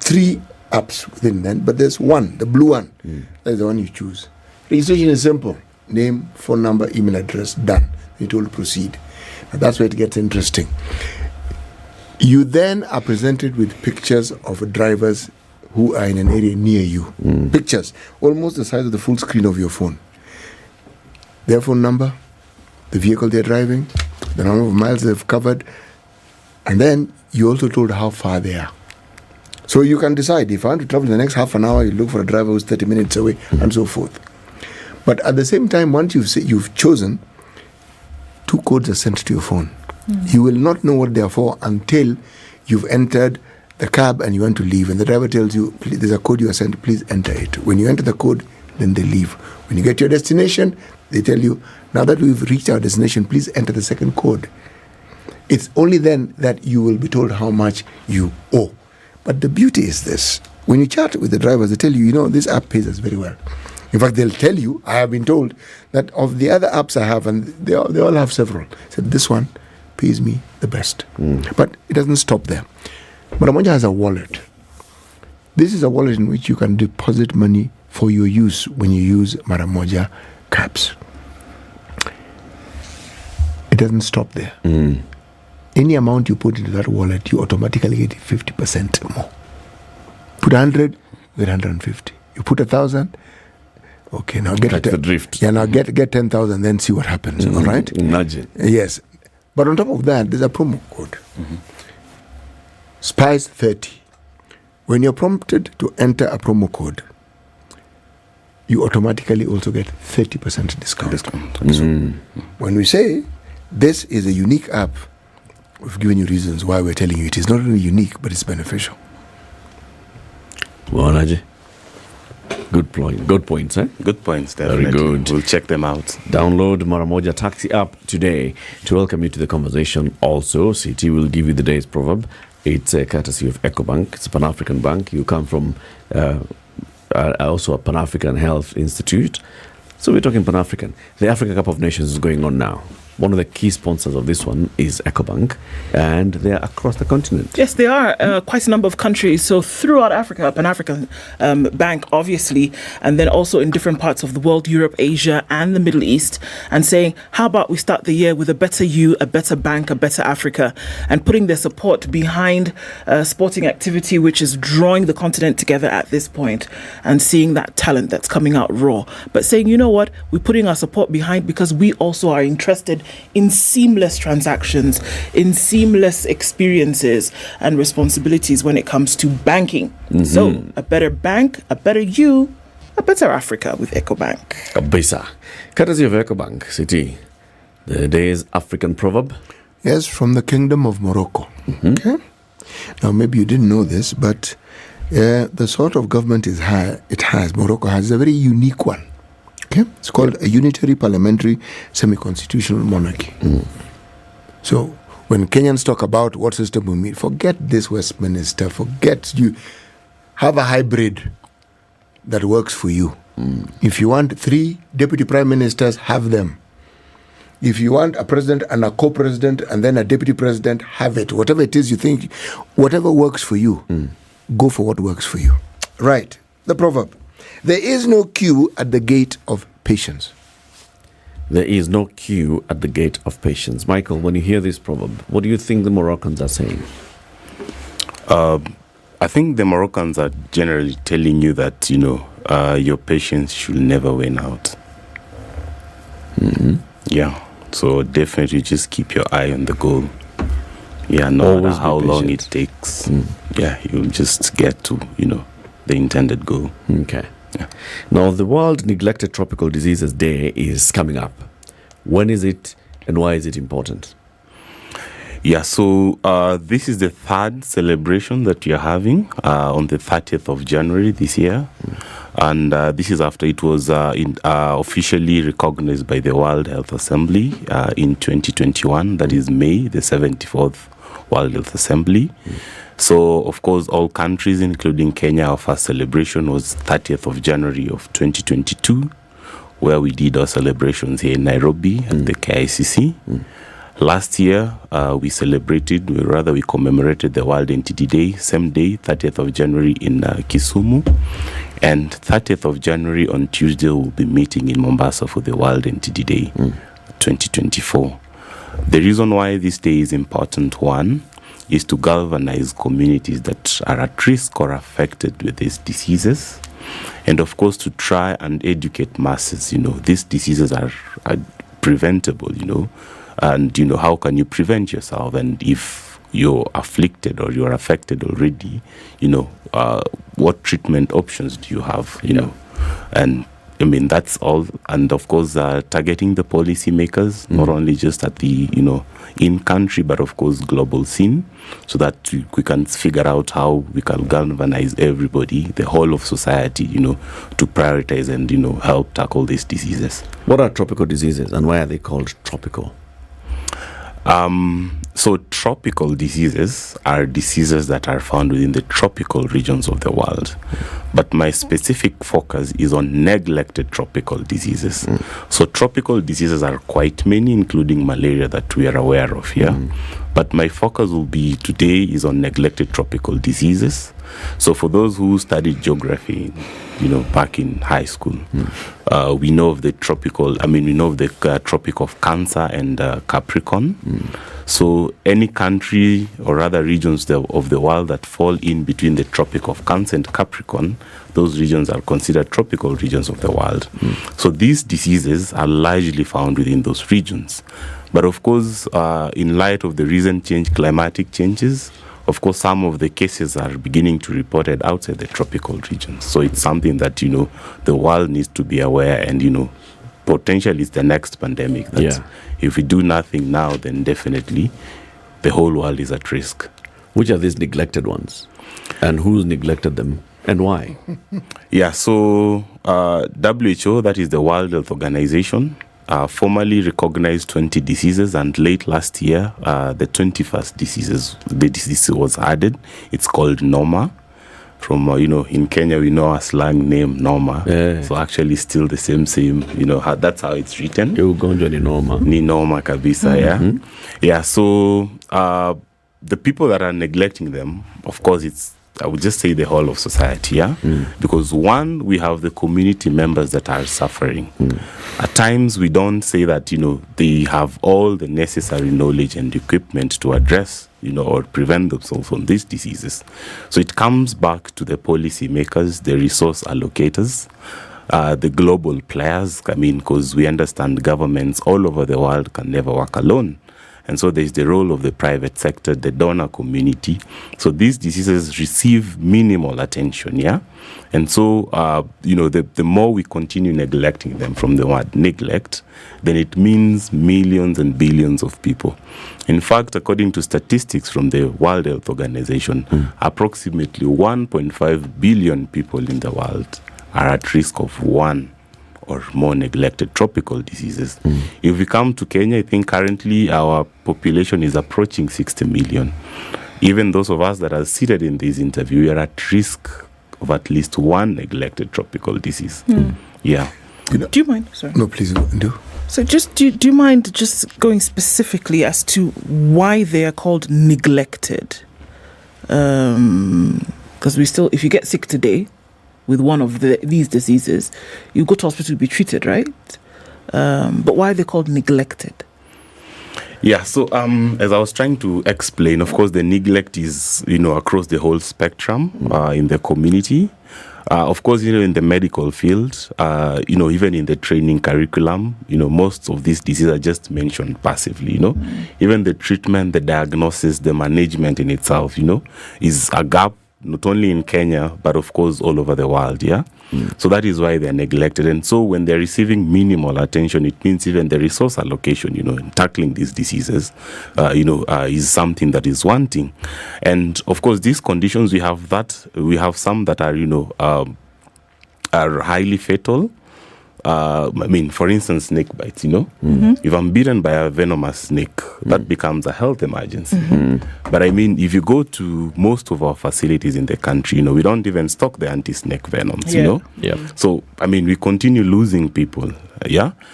3 apps within then, but there's one, the blue one. That's the one you choose. Registration is simple. Name, phone number, email address, done. You're told to proceed. And that's where it gets interesting. You then are presented with pictures of drivers who are in an area near you. Pictures, almost the size of the full screen of your phone. Their phone number, the vehicle they're driving, the number of miles they've covered, and then you're also told how far they are. So you can decide, if I want to travel the next half an hour, you look for a driver who's 30 minutes away, and so forth. But at the same time, once you've chosen, 2 codes are sent to your phone. You will not know what they are for until you've entered the cab and you want to leave. And the driver tells you, please, there's a code you are sent, please enter it. When you enter the code, then they leave. When you get to your destination, they tell you, now that we've reached our destination, please enter the second code. It's only then that you will be told how much you owe. But the beauty is this. When you chat with the drivers, they tell you, this app pays us very well. In fact, they'll tell you, I have been told, that of the other apps I have, and they all have several, said this one pays me the best. But it doesn't stop there. Maramoja has a wallet. This is a wallet in which you can deposit money for your use when you use Maramoja cabs. It doesn't stop there. Any amount you put into that wallet, you automatically get 50% more. Put 100, you get 150. You put 1,000, okay, now get the drift. Yeah, now get 10,000, then see what happens. All right? Imagine. Yes. But on top of that, there's a promo code. SpiceFM. When you're prompted to enter a promo code, you automatically also get 30% discount. So when we say this is a unique app, we've given you reasons why we're telling you it is not only unique, but it's beneficial. Well, Naji. Good points, eh? Good points, definitely. Very good. We'll check them out. Download Maramoja Taxi app today to welcome you to the conversation. Also, CT will give you the day's proverb. It's a courtesy of EcoBank. It's a Pan-African bank. You come from also a Pan-African Health Institute. So we're talking Pan-African. The Africa Cup of Nations is going on now. One of the key sponsors of this one is EcoBank, and they are across the continent. Yes, they are. Quite a number of countries. So throughout Africa, Pan-African Bank, obviously, and then also in different parts of the world, Europe, Asia, and the Middle East, and saying, how about we start the year with a better you, a better bank, a better Africa, and putting their support behind sporting activity, which is drawing the continent together at this point, and seeing that talent that's coming out raw. But saying, you know what, we're putting our support behind because we also are interested in seamless transactions, in seamless experiences and responsibilities when it comes to banking. So a better bank, a better you, a better Africa with EcoBank. Kabisa. Courtesy of EcoBank, City. The day's African proverb. Yes, from the Kingdom of Morocco. Okay. Now, maybe you didn't know this, but the sort of government Morocco has a very unique one. Okay? It's called a unitary parliamentary semi-constitutional monarchy. So when Kenyans talk about what system we mean, forget this Westminster, you have a hybrid that works for you. If you want 3 deputy prime ministers, have them. If you want a president and a co-president and then a deputy president, have it. Whatever it is you think, whatever works for you, go for what works for you. Right. The proverb. There is no queue at the gate of patience. There is no queue at the gate of patience. Michael, when you hear this proverb, what do you think the Moroccans are saying? I think the Moroccans are generally telling you that, your patience should never win out. Yeah. So definitely just keep your eye on the goal. Yeah, no matter how long it takes. Yeah, you'll just get to, the intended goal. Okay. Yeah. Now, the World Neglected Tropical Diseases Day is coming up. When is it and why is it important? Yeah, so this is the 3rd celebration that you're having on the 30th of January this year. And this is after it was officially recognized by the World Health Assembly in 2021. That is May, the 74th World Health Assembly. So, of course, all countries, including Kenya, our first celebration was 30th of January of 2022, where we did our celebrations here in Nairobi at the KICC. Last year, we commemorated the World NTD Day, same day, 30th of January in Kisumu. And 30th of January on Tuesday, we'll be meeting in Mombasa for the World NTD Day 2024. The reason why this day is important, one, is to galvanize communities that are at risk or affected with these diseases. And of course, to try and educate masses, these diseases are preventable, and, how can you prevent yourself? And if you're afflicted or you're affected already, what treatment options do you have, And I mean, that's all. And of course, targeting the policymakers, not only just at the, in country, but of course, global scene, so that we can figure out how we can galvanize everybody, the whole of society, to prioritize and, help tackle these diseases. What are tropical diseases and why are they called tropical? So tropical diseases are diseases that are found within the tropical regions of the world. But my specific focus is on neglected tropical diseases. So tropical diseases are quite many, including malaria that we are aware of here. But my focus will be today is on neglected tropical diseases. So for those who studied geography, back in high school, we know of the Tropic of Cancer and Capricorn. So any country or other regions of the world that fall in between the Tropic of Cancer and Capricorn, those regions are considered tropical regions of the world. So these diseases are largely found within those regions. But of course, in light of the recent climatic changes, of course, some of the cases are beginning to be reported outside the tropical regions. So it's something that, the world needs to be aware and, potentially it's the next pandemic. That if we do nothing now, then definitely the whole world is at risk. Which are these neglected ones? And who's neglected them and why? So WHO, that is the World Health Organization, formally recognized 20 diseases, and late last year, the 21st disease was added. It's called Noma. From, in Kenya, we know a slang name, Noma. So actually still the same, that's how it's written. Ni Noma. Ni Noma kabisa, so the people that are neglecting them, of course, I would just say the whole of society, because one, we have the community members that are suffering. At times, we don't say that, they have all the necessary knowledge and equipment to address, or prevent themselves from these diseases. So it comes back to the policy makers, the resource allocators, the global players, because we understand governments all over the world can never work alone. And so there's the role of the private sector, the donor community. So these diseases receive minimal attention, And so, the more we continue neglecting them, from the word neglect, then it means millions and billions of people. In fact, according to statistics from the World Health Organization, approximately 1.5 billion people in the world are at risk of one or more neglected tropical diseases. If we come to Kenya, I think currently our population is approaching 60 million. Even those of us that are seated in this interview, we are at risk of at least one neglected tropical disease. Do you mind? Sorry. No, please do. So just do you mind just going specifically as to why they are called neglected? Because if you get sick today with one of these diseases, you go to hospital to be treated, right? But why are they called neglected? So as I was trying to explain, of course, the neglect is, across the whole spectrum in the community. Of course, in the medical field, even in the training curriculum, most of these diseases are just mentioned passively, Even the treatment, the diagnosis, the management in itself, is a gap, not only in Kenya, but of course all over the world, So that is why they're neglected. And so when they're receiving minimal attention, it means even the resource allocation, in tackling these diseases, is something that is wanting. And of course, these conditions, we have some that are, are highly fatal. for instance, snake bites, if I'm bitten by a venomous snake, that becomes a health emergency. But if you go to most of our facilities in the country, we don't even stock the anti-snake venoms, So, we continue losing people.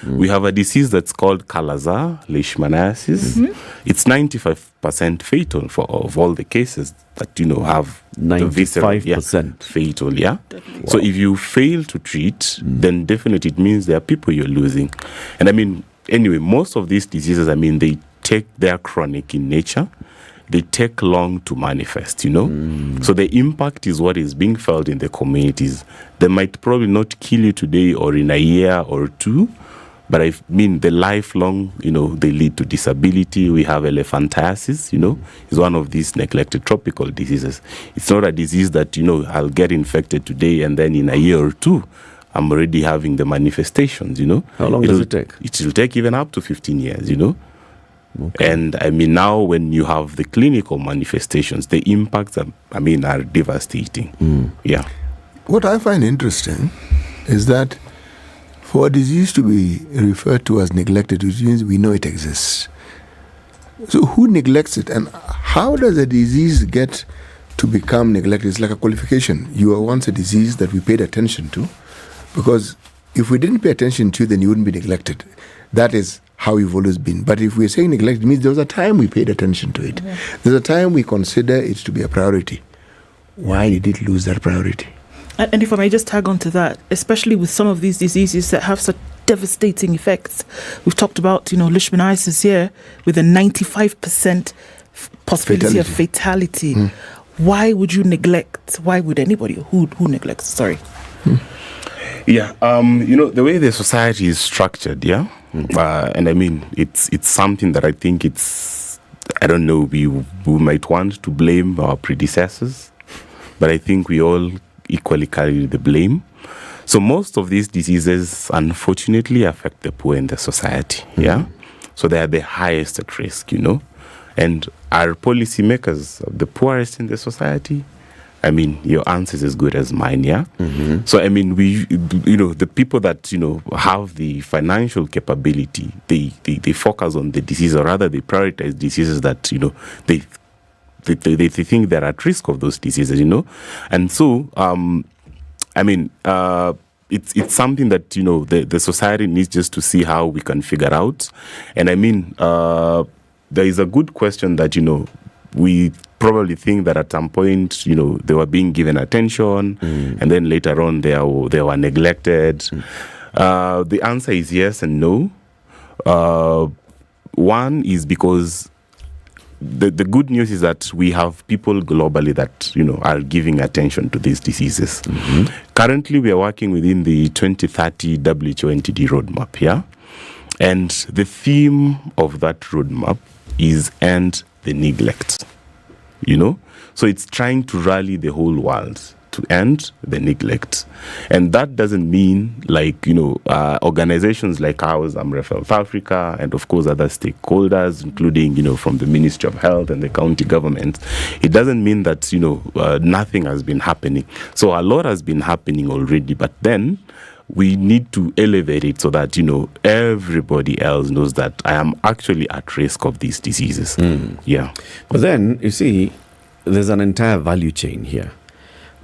We have a disease that's called leishmaniasis. It's 95% fatal of all the cases that have 95% fatal. Wow. So if you fail to treat, then definitely it means there are people you're losing. And anyway, most of these diseases, they're chronic in nature. They take long to manifest, So the impact is what is being felt in the communities. They might probably not kill you today or in a year or two, but the lifelong, they lead to disability. We have elephantiasis, is one of these neglected tropical diseases. It's not a disease that, I'll get infected today and then in a year or two, I'm already having the manifestations, How long does it take? It will take even up to 15 years, Okay. And now when you have the clinical manifestations, the impacts are devastating. Yeah. What I find interesting is that for a disease to be referred to as neglected, which means we know it exists. So who neglects it, and how does a disease get to become neglected? It's like a qualification. You were once a disease that we paid attention to, because if we didn't pay attention to you, then you wouldn't be neglected. That is how you've always been. But if we're saying neglect, it means there was a time we paid attention to it. There's a time we consider it to be a priority. Why did it lose that priority? And if I may just tag on to that, especially with some of these diseases that have such devastating effects. We've talked about, leishmaniasis here with a 95% possibility of fatality. Why would you neglect? Why would anybody who neglects? Sorry. Yeah, the way the society is structured, and it's something that I think I don't know, we might want to blame our predecessors, but I think we all equally carry the blame. So most of these diseases, unfortunately, affect the poor in the society, So they are the highest at risk, And our policymakers the poorest in the society? Your answer is as good as mine, So, we, the people that, have the financial capability, they focus on the disease, or rather they prioritize diseases that, they think they're at risk of those diseases, And so, it's something that, the society needs just to see how we can figure out. And there is a good question that, we probably think that at some point, they were being given attention, and then later on they were neglected. The answer is yes and no. One is because the good news is that we have people globally that, are giving attention to these diseases. Currently, we are working within the 2030 WHO NTD roadmap, And the theme of that roadmap is end the neglect, So it's trying to rally the whole world to end the neglect. And that doesn't mean organizations like ours, South Africa, and of course other stakeholders, including, from the Ministry of Health and the county government. It doesn't mean that, nothing has been happening. So a lot has been happening already, but then we need to elevate it so that, everybody else knows that I am actually at risk of these diseases. But then, you see, there's an entire value chain here.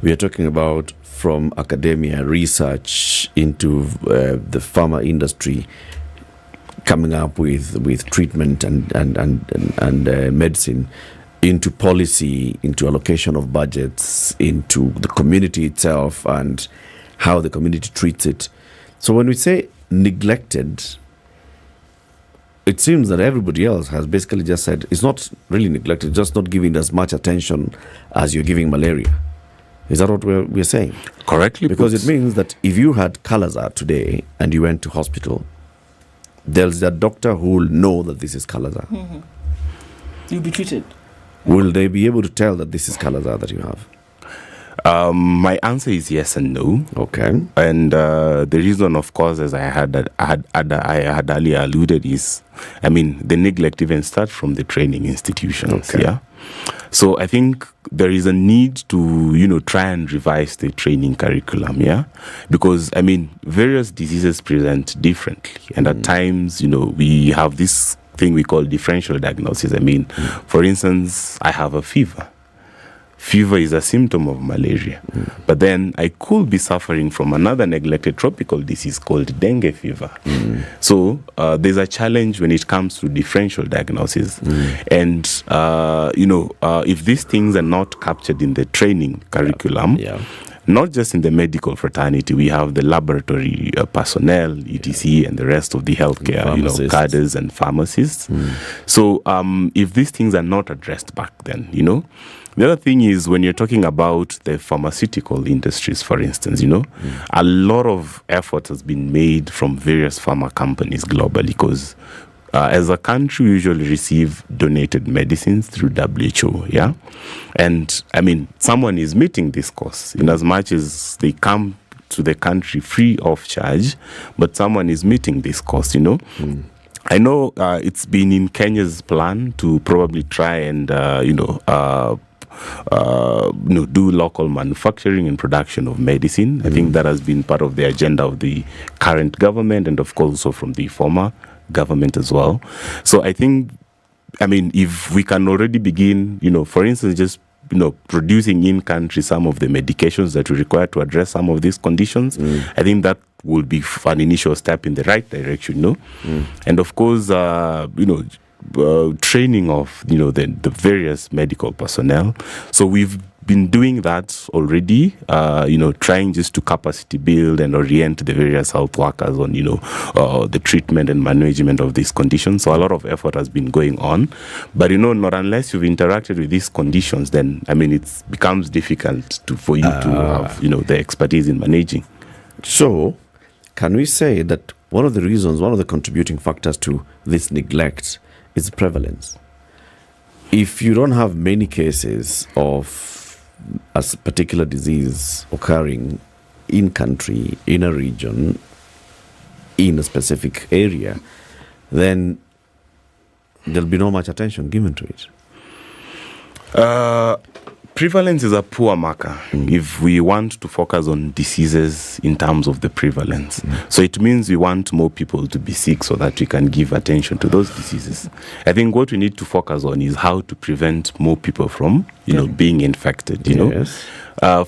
We are talking about from academia, research into the pharma industry, coming up with treatment and medicine, into policy, into allocation of budgets, into the community itself and how the community treats it. So when we say neglected, it seems that everybody else has basically just said it's not really neglected, just not giving as much attention as you're giving malaria. Is that what we're saying? Correctly. Because it means that if you had Kala-Azar today and you went to hospital, there's a doctor who will know that this is Kala-Azar. You'll be treated. Will they be able to tell that this is Kala-Azar that you have? My answer is yes and no. Okay. And the reason, of course, as I had earlier alluded, is, I mean, the neglect even starts from the training institutions. Okay. Yeah. So I think there is a need to, try and revise the training curriculum. Yeah. Because, I mean, various diseases present differently. And at times, we have this thing we call differential diagnosis. I mean, for instance, I have a fever. Fever is a symptom of malaria. But then I could be suffering from another neglected tropical disease called dengue fever. So there's a challenge when it comes to differential diagnosis. And, if these things are not captured in the training curriculum, not just in the medical fraternity, we have the laboratory personnel, etc., and the rest of the healthcare, cadres and pharmacists. So if these things are not addressed back then, the other thing is when you're talking about the pharmaceutical industries, for instance, a lot of effort has been made from various pharma companies globally because as a country, we usually receive donated medicines through WHO, yeah? And, I mean, someone is meeting this cost in as much as they come to the country free of charge, but someone is meeting this cost, I know it's been in Kenya's plan to probably try and, do local manufacturing and production of medicine. I think that has been part of the agenda of the current government and, of course, also from the former government as well. So I think, if we can already begin, for instance, just producing in country some of the medications that we require to address some of these conditions, I think that will be an initial step in the right direction, And of course, training of the various medical personnel. So we've been doing that already, trying just to capacity build and orient the various health workers on the treatment and management of these conditions. So a lot of effort has been going on, but not unless you've interacted with these conditions, then it becomes difficult for you to have the expertise in managing. So can we say that one of the contributing factors to this neglect is prevalence? If you don't have many cases of a particular disease occurring in country, in a region, in a specific area, then there'll be no much attention given to it. Prevalence is a poor marker if we want to focus on diseases in terms of the prevalence. So it means we want more people to be sick so that we can give attention to those diseases. I think what we need to focus on is how to prevent more people from, being infected, Yes.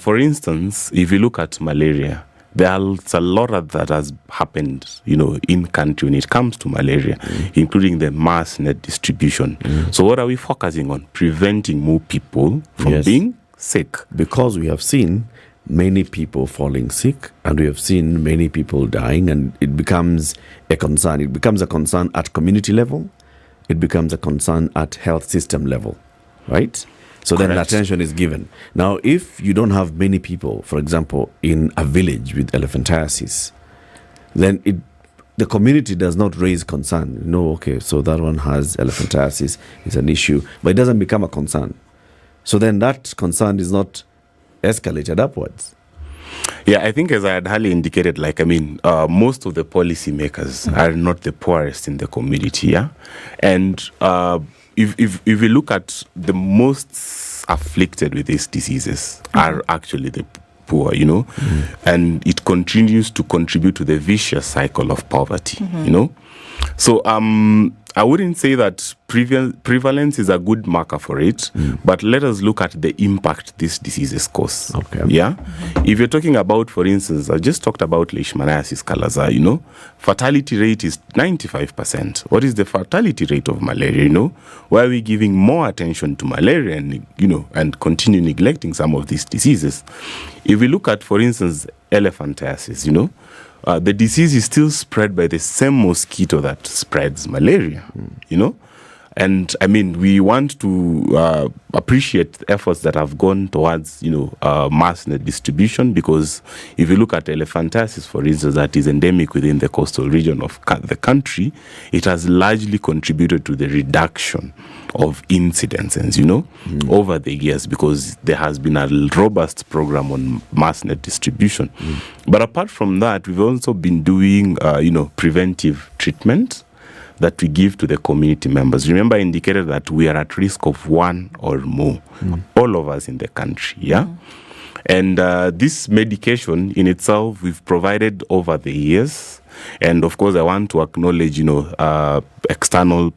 For instance, if you look at malaria, there's a lot that has happened, in country when it comes to malaria, including the mass net distribution. So what are we focusing on? Preventing more people from being sick. Because we have seen many people falling sick and we have seen many people dying, and it becomes a concern. It becomes a concern at community level. It becomes a concern at health system level, right? So Correct. Then attention is given. Now, if you don't have many people, for example, in a village with elephantiasis, then the community does not raise concern. So that one has elephantiasis, it's an issue, but it doesn't become a concern. So then that concern is not escalated upwards. Yeah, I think as I had earlier indicated, most of the policy makers are not the poorest in the community, yeah? And if we look at the most afflicted with these diseases are actually the poor, and it continues to contribute to the vicious cycle of poverty, So I wouldn't say that prevalence is a good marker for it, but let us look at the impact these diseases cause. Okay. Yeah? If you're talking about, for instance, I just talked about Leishmaniasis calaza, fatality rate is 95%. What is the fatality rate of malaria, Why are we giving more attention to malaria and, and continue neglecting some of these diseases? If we look at, for instance, elephantiasis, the disease is still spread by the same mosquito that spreads malaria, And I mean, we want to appreciate the efforts that have gone towards, mass net distribution, because if you look at elephantiasis, for instance, that is endemic within the coastal region of the country, it has largely contributed to the reduction of incidences, over the years, because there has been a robust program on mass net distribution. But apart from that, we've also been doing, preventive treatment that we give to the community members. Remember, I indicated that we are at risk of one or more, all of us in the country, yeah? And this medication in itself, we've provided over the years. And of course, I want to acknowledge, external,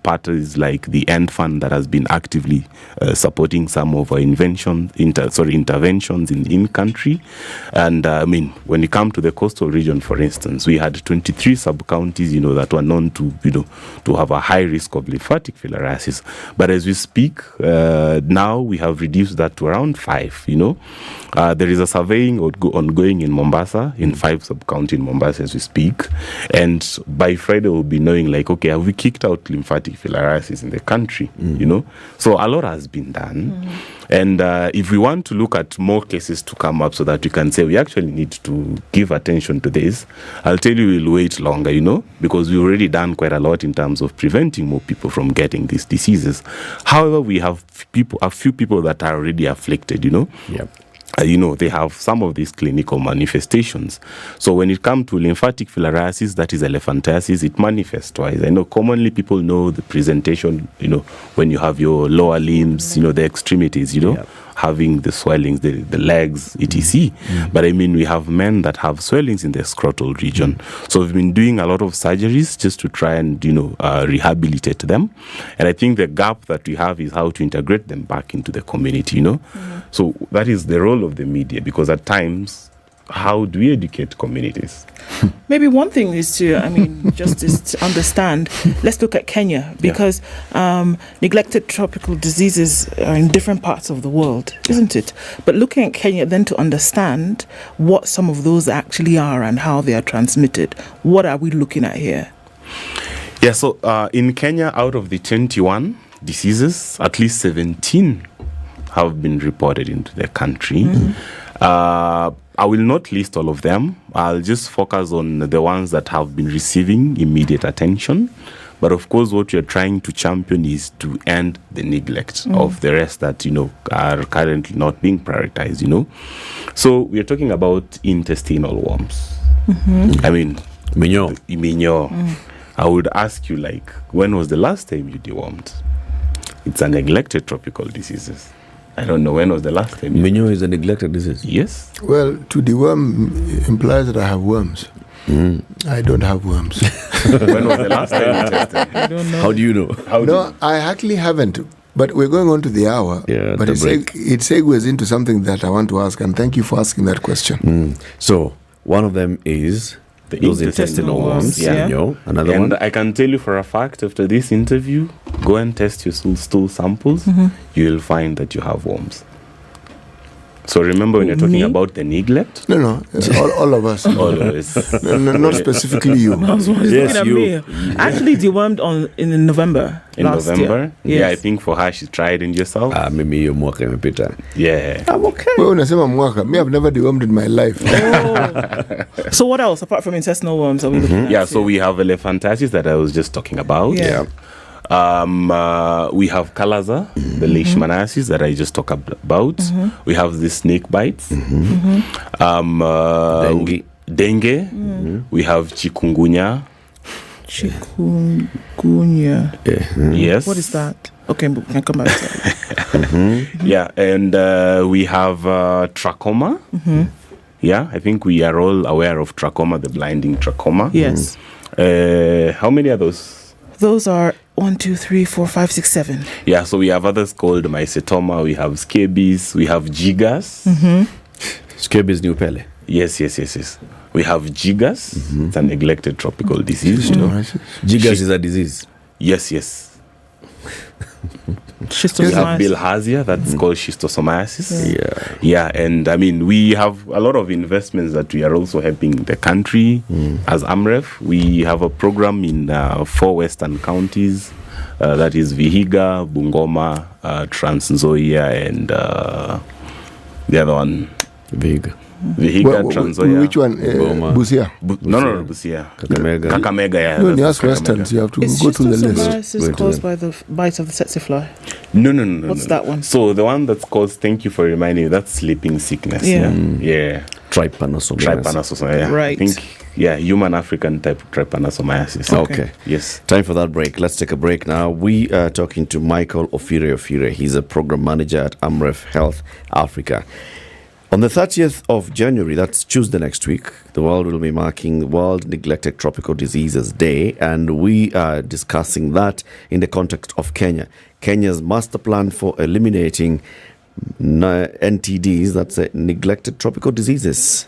parties like the End Fund that has been actively supporting some of our interventions in country. And I mean, when it comes to the coastal region, for instance, we had 23 sub-counties, that were known to, to have a high risk of lymphatic filariasis. But as we speak, now we have reduced that to around 5, There is a surveying ongoing in Mombasa, in 5 sub-counties in Mombasa as we speak. And by Friday, we'll be knowing, okay, have we kicked out lymphatic filariasis in the country, So a lot has been done. And if we want to look at more cases to come up so that we can say we actually need to give attention to this, I'll tell you we'll wait longer, because we've already done quite a lot in terms of preventing more people from getting these diseases. However, we have a few people that are already afflicted, Yep. They have some of these clinical manifestations. So when it comes to lymphatic filariasis, that is elephantiasis, it manifests twice. I know commonly people know the presentation, when you have your lower limbs, the extremities, having the swellings, the legs, etc. But I mean, we have men that have swellings in the scrotal region. So we've been doing a lot of surgeries just to try and, rehabilitate them. And I think the gap that we have is how to integrate them back into the community, So that is the role of the media, because at times, how do we educate communities? Maybe one thing is to understand, let's look at Kenya, because neglected tropical diseases are in different parts of the world, isn't it? But looking at Kenya, then to understand what some of those actually are and how they are transmitted, what are we looking at here? Yeah, so in Kenya, out of the 21 diseases, at least 17 have been reported into the country. I will not list all of them. I'll just focus on the ones that have been receiving immediate attention. But of course, what we're trying to champion is to end the neglect of the rest that, are currently not being prioritized, So we're talking about intestinal worms. I mean, Minyo. I would ask you, when was the last time you dewormed? It's a neglected tropical diseases. I don't know, when was the last time? Minyo is a neglected disease. Yes. Well, to deworm implies that I have worms. I don't have worms. When was the last time you tested? I don't know. How do you know? I actually haven't. But we're going on to the hour. Yeah, but it segues into something that I want to ask, and thank you for asking that question. So, one of them is those intestinal worms. Yeah. Another And one. I can tell you for a fact, after this interview, go and test your stool samples. You will find that you have worms. So remember, when you're talking about the neglect? No, all of us. All of us. No, not specifically you. Yes, you. Actually dewormed in November. In last November? Year. Yeah, Yes. I think for her, she tried in yourself. Mimi hiyo mwaka imepita. Yeah. I'm okay. Wewe unasema mwaka. Me, I've never dewormed in my life. So what else apart from intestinal worms are we looking at? Yeah, so we have elephantiasis that I was just talking about. Yeah. We have Kalaza, the leishmaniasis that I just talked about. We have the snake bites. Dengue. We have chikungunya. Chikungunya. Yes. What is that? Okay, we can come back to that. Yeah, and we have trachoma. Yeah, I think we are all aware of trachoma, the blinding trachoma. Yes. How many are those? Those are 1, 2, 3, 4, 5, 6, 7. Yeah, so we have others called mycetoma, we have scabies, we have jiggers. Scabies new pele. Yes. We have jiggers. It's a neglected tropical disease. Jiggers is a disease. Yes. We have bilharzia, that's called schistosomiasis. Yeah, and I mean, we have a lot of investments that we are also helping the country as AMREF. We have a program in 4 western counties That is Vihiga, Bungoma, Trans Nzoia, and the other one. Big. Vihiga, Trans Nzoia. Which one? Busia? No, Busia. Kakamega, yeah. No, in the that's Westlands, you have to It's go just through the also list. viruses caused by the bite of the tsetse fly. No. What's that one? So the one that's caused, thank you for reminding me, that's sleeping sickness. Yeah. Yeah. Trypanosomiasis. Yeah. Right. I think, human African type of trypanosomiasis. Okay. Yes. Time for that break. Let's take a break now. We are talking to Michael Ofire. He's a program manager at Amref Health Africa. On the 30th of January, that's Tuesday next week, the world will be marking World Neglected Tropical Diseases Day, and we are discussing that in the context of Kenya. Kenya's master plan for eliminating NTDs, that's neglected tropical diseases.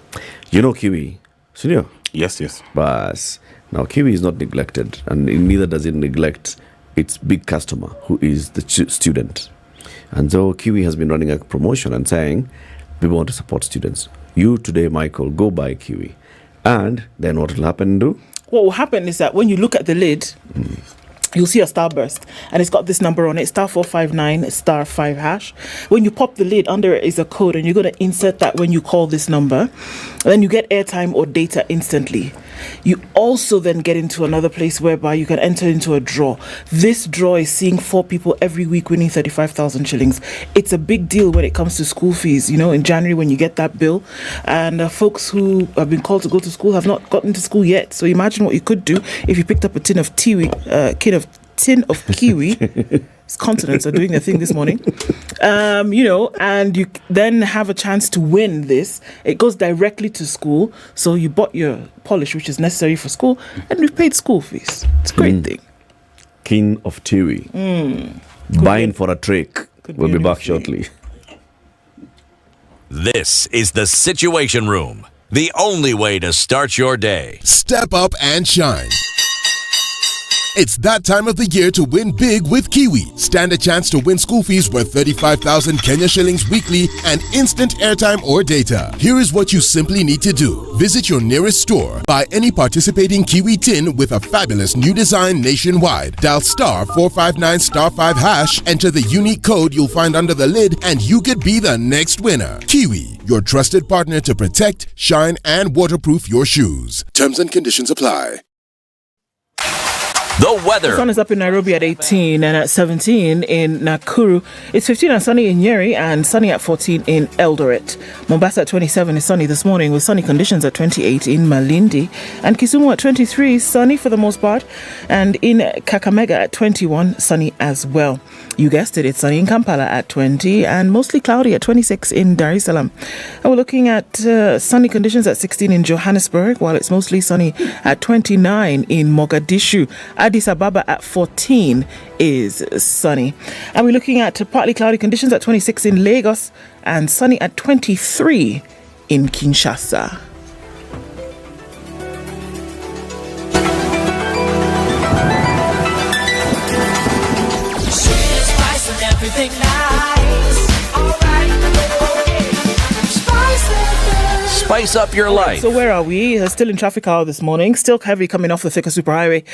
You know Kiwi, senior? Yes. But now Kiwi is not neglected, and neither does it neglect its big customer, who is the student. And so Kiwi has been running a promotion and saying, we want to support students. You today, Michael, go buy Kiwi. And then what will happen, What will happen is that when you look at the lid, you'll see a starburst, and it's got this number on it, *459 *5#. When you pop the lid, under it is a code, and you're going to insert that when you call this number. Then you get airtime or data instantly. You also then get into another place whereby you can enter into a draw. This draw is seeing 4 people every week winning 35,000 shillings. It's a big deal when it comes to school fees. You know, in January when you get that bill, and folks who have been called to go to school have not gotten to school yet. So imagine what you could do if you picked up a tin of Kiwi. His continents are doing their thing this morning. And you then have a chance to win this. It goes directly to school. So you bought your polish, which is necessary for school, and we've paid school fees. It's a great thing. King of Tiwi. Buying for a trick. We'll be back shortly. This is the Situation Room, the only way to start your day. Step up and shine. It's that time of the year to win big with Kiwi. Stand a chance to win school fees worth 35,000 Kenya shillings weekly and instant airtime or data. Here is what you simply need to do. Visit your nearest store, buy any participating Kiwi tin with a fabulous new design nationwide. Dial *459 *5#, enter the unique code you'll find under the lid, and you could be the next winner. Kiwi, your trusted partner to protect, shine, and waterproof your shoes. Terms and conditions apply. The weather. The sun is up in Nairobi at 18 and at 17 in Nakuru. It's 15 and sunny in Nyeri and sunny at 14 in Eldoret. Mombasa at 27 is sunny this morning with sunny conditions at 28 in Malindi. And Kisumu at 23, sunny for the most part. And in Kakamega at 21, sunny as well. You guessed it, it's sunny in Kampala at 20 and mostly cloudy at 26 in Dar es Salaam. And we're looking at sunny conditions at 16 in Johannesburg, while it's mostly sunny at 29 in Mogadishu. Addis Ababa at 14 is sunny. And we're looking at partly cloudy conditions at 26 in Lagos and sunny at 23 in Kinshasa. Everything nice. All right. Okay. Spice up your life. So where are we? Still in traffic hour this morning. Still heavy coming off the Thika Superhighway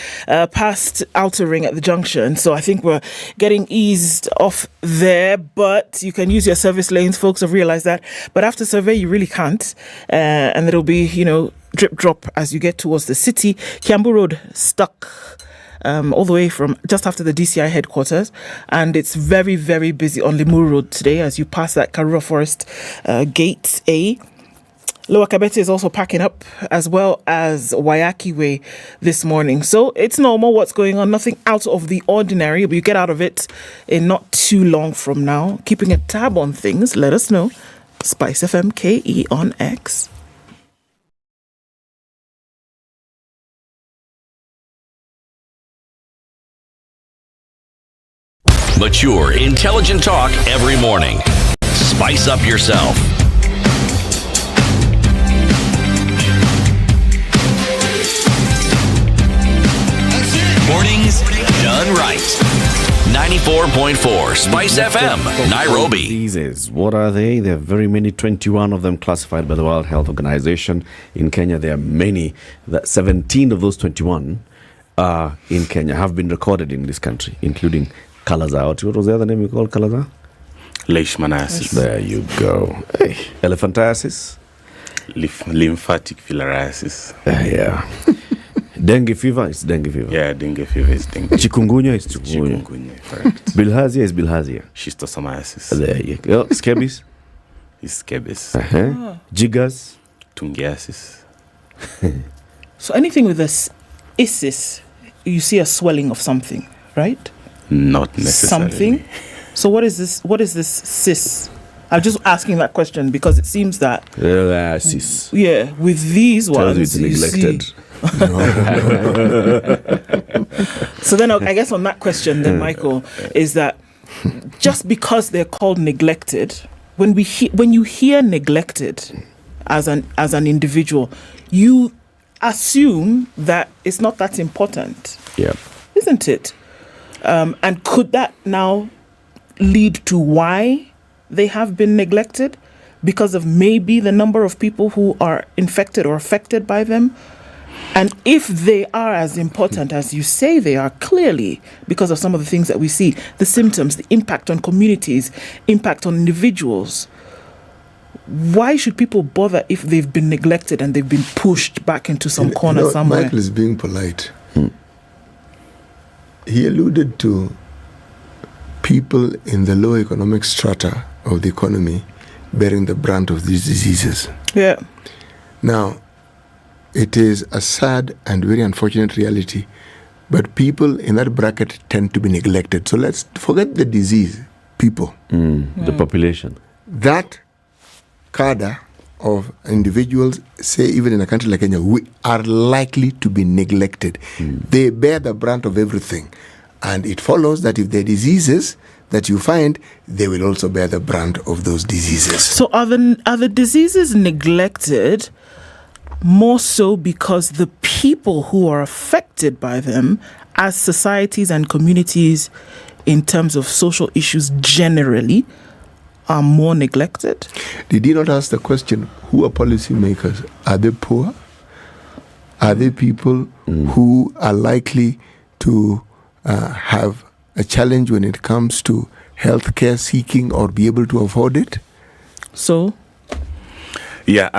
past Outer Ring at the junction. So I think we're getting eased off there. But you can use your service lanes. Folks have realized that. But after survey, you really can't. And it'll be, drip drop as you get towards the city. Kiambu Road stuck. All the way from just after the DCI headquarters, and it's very, very busy on Limuru Road today as you pass that Karura Forest Gate A. Lower Kabete is also packing up, as well as Wayaki Way this morning. So it's normal what's going on, nothing out of the ordinary, but you get out of it in not too long from now. Keeping a tab on things, let us know. SpiceFM KE on X. Mature, intelligent talk every morning. Spice up yourself. Mornings done right. 94.4 Spice FM, Nairobi. Diseases. What are they? There are very many, 21 of them classified by the World Health Organization. In Kenya, there are many. 17 of those 21 in Kenya have been recorded in this country, including Kalaza. What was the other name you called Kalaza? Leishmaniasis. There you go. Hey. Elephantiasis? Lymphatic filariasis. Yeah. Dengue fever is dengue fever. Yeah, dengue fever is dengue. Chikungunya is chikungunya. Chikungunya, correct. Bilharzia is bilharzia. Schistosomiasis. There you go. Scabies? Is scabies. Jiggers? Tungiasis. So anything with this issis, you see a swelling of something, right? Not necessarily. Something. So what is this? What is this cis? I'm just asking that question because it seems that Cis. yeah, with these Tells you ones, it's you neglected. see. So then, I guess on that question, then Michael, is that just because they're called neglected, when you hear neglected as an individual, you assume that it's not that important. Yeah. Isn't it? And could that now lead to why they have been neglected? Because of maybe the number of people who are infected or affected by them? And if they are as important as you say they are, clearly, because of some of the things that we see, the symptoms, the impact on communities, impact on individuals, why should people bother if they've been neglected and they've been pushed back into some corner somewhere? Michael is being polite. He alluded to people in the low economic strata of the economy bearing the brunt of these diseases. Yeah. Now, it is a sad and very unfortunate reality, but people in that bracket tend to be neglected. So let's forget the disease, people. The population. That cadre of individuals, say even in a country like Kenya, we are likely to be neglected. They bear the brunt of everything. And it follows that if there are diseases that you find, they will also bear the brunt of those diseases. So are the diseases neglected more so because the people who are affected by them as societies and communities in terms of social issues generally are more neglected? Did you not ask the question, who are policymakers? Are they poor? Are they people who are likely to have a challenge when it comes to healthcare seeking or be able to afford it? So? Yeah,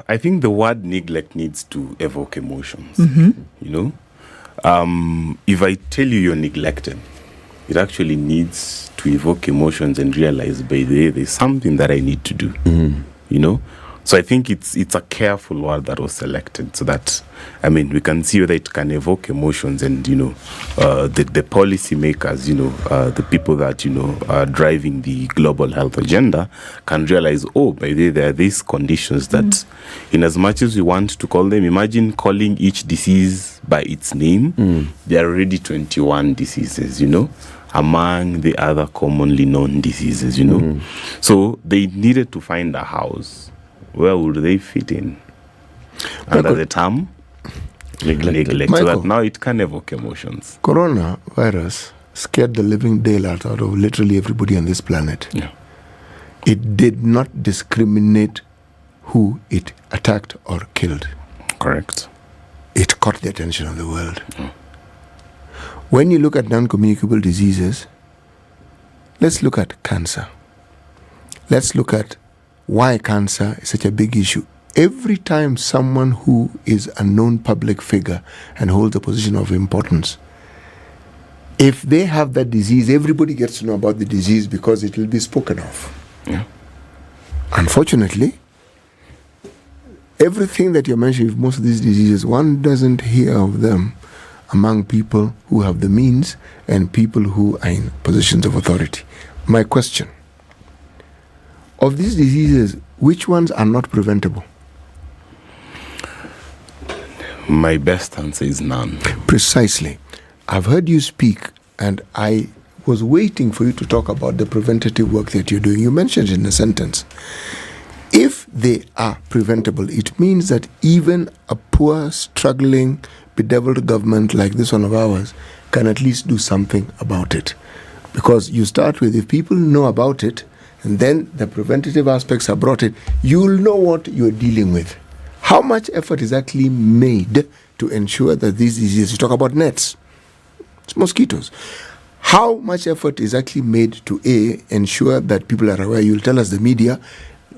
I think the word neglect needs to evoke emotions. You know? If I tell you you're neglected, it actually needs to evoke emotions and realize, by the way, there's something that I need to do. You know? So I think it's a careful word that was selected so that, I mean, we can see whether it can evoke emotions and, you know, the policy makers, you know, the people that, you know, are driving the global health agenda can realize, oh, by the way, there are these conditions that, in as much as we want to call them, imagine calling each disease by its name. There are already 21 diseases, you know, among the other commonly known diseases, you know. So they needed to find a house. Where would they fit in? Under the term neglect. So that now it can evoke emotions. Coronavirus scared the living daylight out of literally everybody on this planet. Yeah. It did not discriminate who it attacked or killed. Correct. It caught the attention of the world. When you look at non-communicable diseases, let's look at cancer. Let's look at why cancer is such a big issue. Every time someone who is a known public figure and holds a position of importance, if they have that disease, everybody gets to know about the disease because it will be spoken of. Yeah. Unfortunately, everything that you're mentioning, most of these diseases, one doesn't hear of them among people who have the means and people who are in positions of authority. My question, of these diseases, which ones are not preventable? My best answer is none. Precisely. I've heard you speak, and I was waiting for you to talk about the preventative work that you're doing. You mentioned in a sentence. If they are preventable, it means that even a poor, struggling, bedeviled government like this one of ours can at least do something about it. Because you start with, if people know about it, and then the preventative aspects are brought in, you'll know what you're dealing with. how much effort is actually made to ensure that these diseases, you talk about nets, it's mosquitoes. How much effort is actually made to ensure that people are aware? You'll tell us, the media,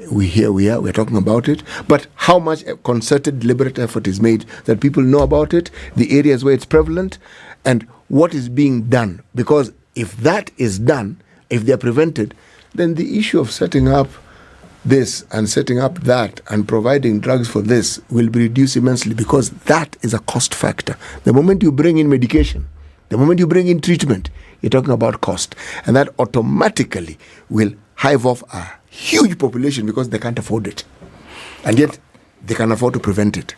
we're talking about it, but how much concerted, deliberate effort is made that people know about it, the areas where it's prevalent, and what is being done? Because if that is done, if they're prevented, then the issue of setting up this and setting up that and providing drugs for this will be reduced immensely, because that is a cost factor. The moment you bring in medication, the moment you bring in treatment, you're talking about cost. And that automatically will hive off a huge population because they can't afford it. And yet, they can afford to prevent it.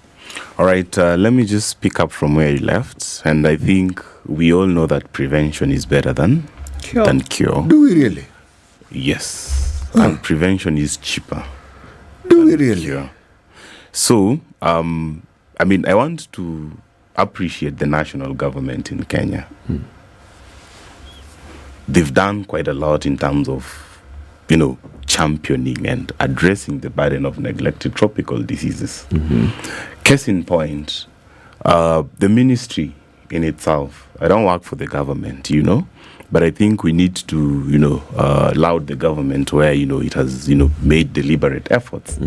All right, let me just pick up from where you left. And I think we all know that prevention is better than cure. Do we really? Yes. And prevention is cheaper. Do we really? Cure. So, I want to appreciate the national government in Kenya. They've done quite a lot in terms of, championing and addressing the burden of neglected tropical diseases. Case in point, the ministry in itself, I don't work for the government, but I think we need to, laud the government where, it has, made deliberate efforts.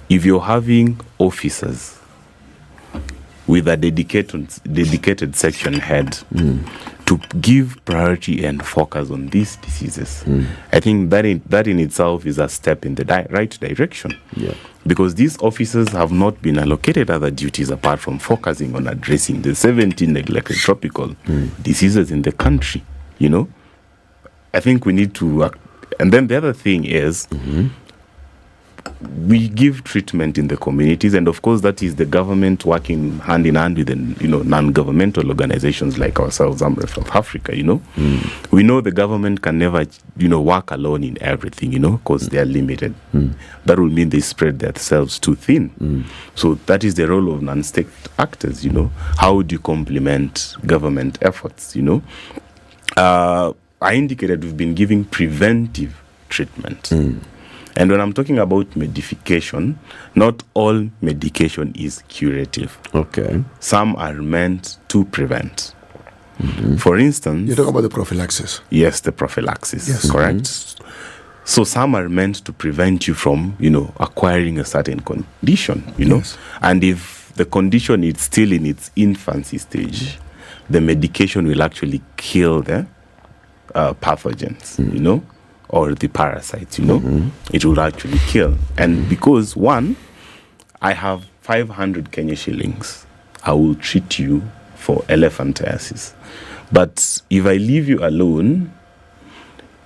If you're having officers with a dedicated section head to give priority and focus on these diseases, I think that in itself is a step in the right direction. Yeah. Because these officers have not been allocated other duties apart from focusing on addressing the 17 neglected tropical diseases in the country. I think we need to... and then the other thing is... we give treatment in the communities, and of course that is the government working hand in hand with the non-governmental organizations like ourselves, AMREF of Africa. We know the government can never work alone in everything, because they are limited. That will mean they spread themselves too thin. So that is the role of non-state actors. How do you complement government efforts? I indicated we've been giving preventive treatment. And when I'm talking about medication, not all medication is curative. Okay. Some are meant to prevent. For instance... You're talking about the prophylaxis. Yes, the prophylaxis. Yes. Correct. So some are meant to prevent you from, acquiring a certain condition, Yes. And if the condition is still in its infancy stage, the medication will actually kill the pathogens, or the parasites, it will actually kill. And because, one, I have 500 Kenya shillings, I will treat you for elephantiasis. But if I leave you alone,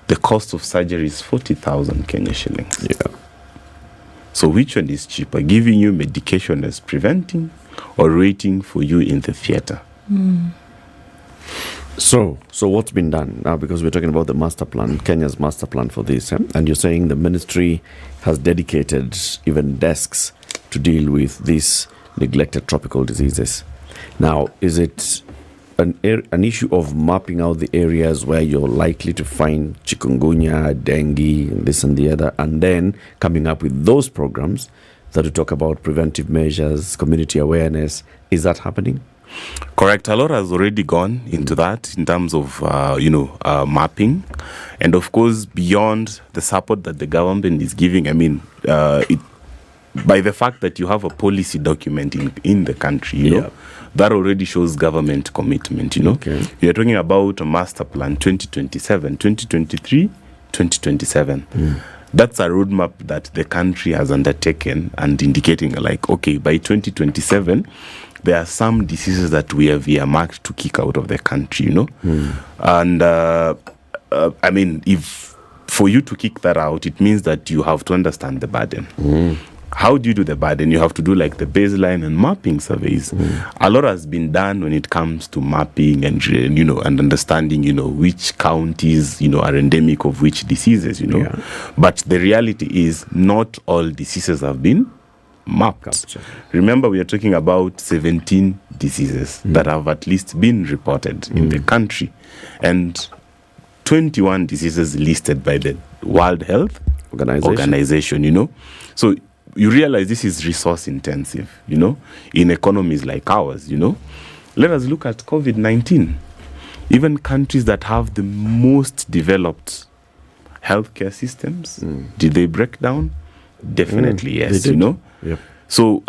the cost of surgery is 40,000 Kenya shillings. Yeah. So which one is cheaper, giving you medication as preventing or waiting for you in the theater? So what's been done now? Because we're talking about the master plan, Kenya's master plan for this, and you're saying the ministry has dedicated even desks to deal with these neglected tropical diseases. Now, is it an issue of mapping out the areas where you're likely to find chikungunya, dengue, this and the other, and then coming up with those programs that we talk about preventive measures, community awareness? Is that happening? Correct. A lot has already gone into that in terms of, mapping. And of course, beyond the support that the government is giving, by the fact that you have a policy document in the country, you know, that already shows government commitment, Okay. You're talking about a master plan 2027, 2023, 2027. That's a roadmap that the country has undertaken and indicating by 2027, there are some diseases that we have earmarked to kick out of the country, And, if for you to kick that out, it means that you have to understand the burden. How do you do the burden? You have to do the baseline and mapping surveys. A lot has been done when it comes to mapping and, and understanding, which counties, are endemic of which diseases, Yeah. But the reality is not all diseases have been mapped. Gotcha. Remember, we are talking about 17 diseases that have at least been reported in the country, and 21 diseases listed by the World Health Organization. So you realize this is resource intensive, in economies like ours, Let us look at COVID-19. Even countries that have the most developed healthcare systems, did they break down? Definitely, yes, Yep. So,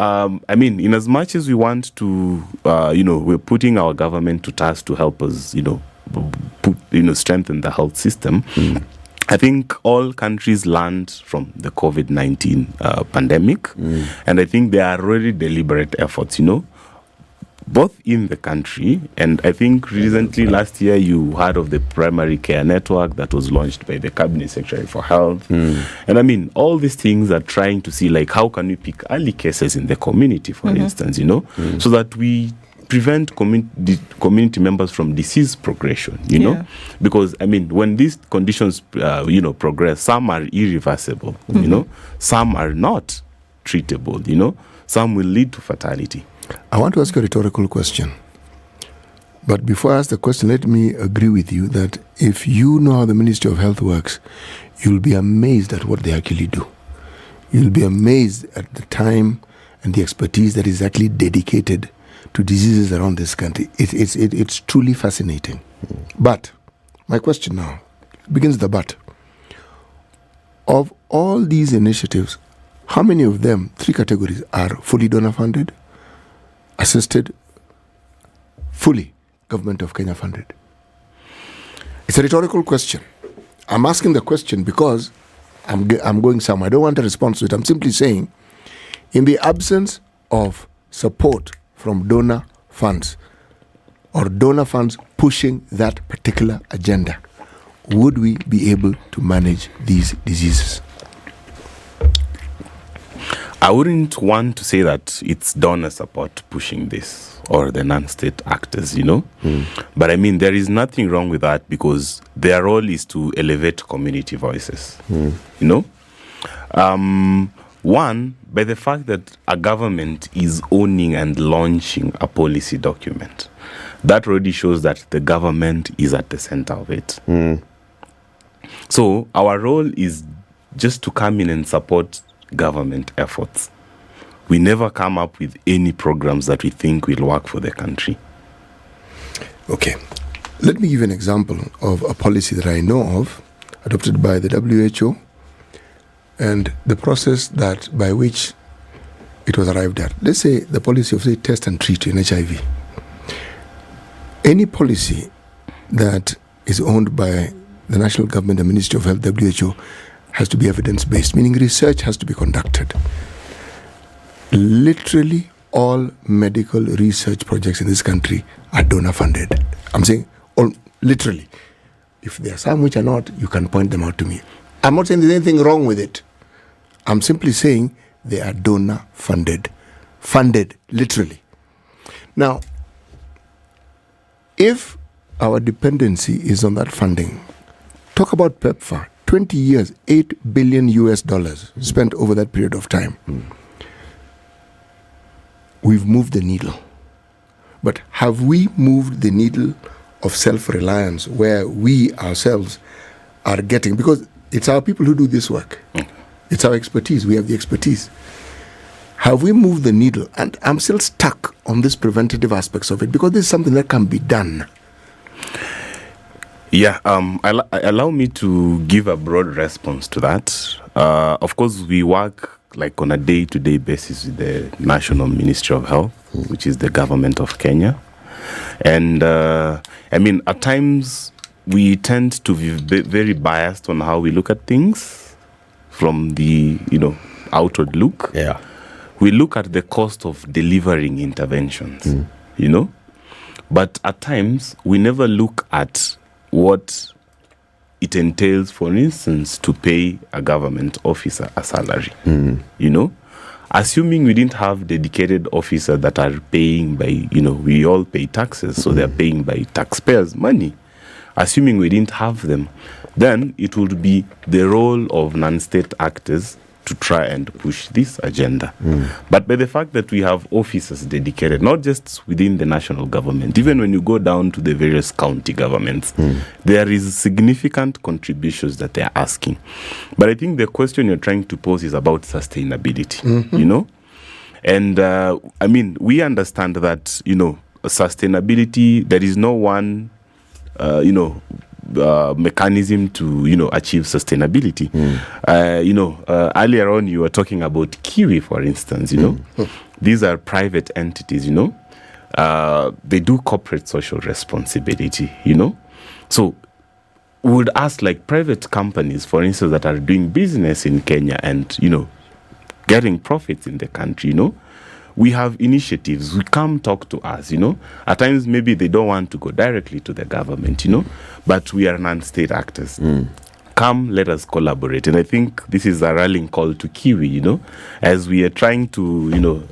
in as much as we want to, we're putting our government to task to help us, strengthen the health system. I think all countries learned from the COVID-19 pandemic, and I think there are already deliberate efforts, both in the country, and I think recently last year you heard of the primary care network that was launched by the Cabinet Secretary for Health. And all these things are trying to see how can we pick early cases in the community, for instance, so that we prevent community members from disease progression, because when these conditions progress, some are irreversible, some are not treatable, some will lead to fatality. I want to ask a rhetorical question. But before I ask the question, let me agree with you that if you know how the Ministry of Health works, you'll be amazed at what they actually do. You'll be amazed at the time and the expertise that is actually dedicated to diseases around this country. It's truly fascinating. But my question now begins with the but. Of all these initiatives, how many of them, 3 categories, are fully donor funded, assisted, fully Government of Kenya funded? It's a rhetorical question. I'm asking the question because I'm going somewhere. I don't want a response to it. I'm simply saying, in the absence of support from donor funds or donor funds pushing that particular agenda, would we be able to manage these diseases? I wouldn't want to say that it's donor support pushing this or the non-state actors, But there is nothing wrong with that because their role is to elevate community voices, One, by the fact that a government is owning and launching a policy document, that already shows that the government is at the center of it. So our role is just to come in and support government efforts. We never come up with any programs that we think will work for the country. Okay. Let me give you an example of a policy that I know of, adopted by the WHO, and the process by which it was arrived at. Let's say the policy of, test and treat in HIV. Any policy that is owned by the national government, the Ministry of Health, WHO, has to be evidence-based, meaning research has to be conducted. Literally all medical research projects in this country are donor-funded. I'm saying all, literally. If there are some which are not, you can point them out to me. I'm not saying there's anything wrong with it. I'm simply saying they are donor-funded. Funded, literally. Now, if our dependency is on that funding, talk about PEPFAR. 20 years, $8 billion spent over that period of time. We've moved the needle. But have we moved the needle of self-reliance where we ourselves are getting, because it's our people who do this work. It's our expertise. We have the expertise. Have we moved the needle? And I'm still stuck on this preventative aspects of it because this is something that can be done. Yeah, allow me to give a broad response to that. Of course, we work on a day-to-day basis with the National Ministry of Health, which is the government of Kenya. And at times we tend to be very biased on how we look at things from the, outward look. Yeah. We look at the cost of delivering interventions, But at times we never look at what it entails, for instance, to pay a government officer a salary. Assuming we didn't have dedicated officers that are paying by, we all pay taxes, so they're paying by taxpayers' money. Assuming we didn't have them, then it would be the role of non-state actors to try and push this agenda. But by the fact that we have officers dedicated, not just within the national government, even when you go down to the various county governments, there is significant contributions that they are asking. But I think the question you're trying to pose is about sustainability, you know? And I mean, we understand that, you know, sustainability, there is no one, mechanism to, you know, achieve sustainability. Earlier on you were talking about Kiwi, for instance, you know. These are private entities, you know. They do corporate social responsibility, you know. So we would ask, like, private companies, for instance, that are doing business in Kenya and, you know, getting profits in the country, you know. We have initiatives. We come talk to us, you know. At times, maybe they don't want to go directly to the government, you know, but we are non-state actors. Come, let us collaborate. And I think this is a rallying call to Kiwi, you know, as we are trying to, you know,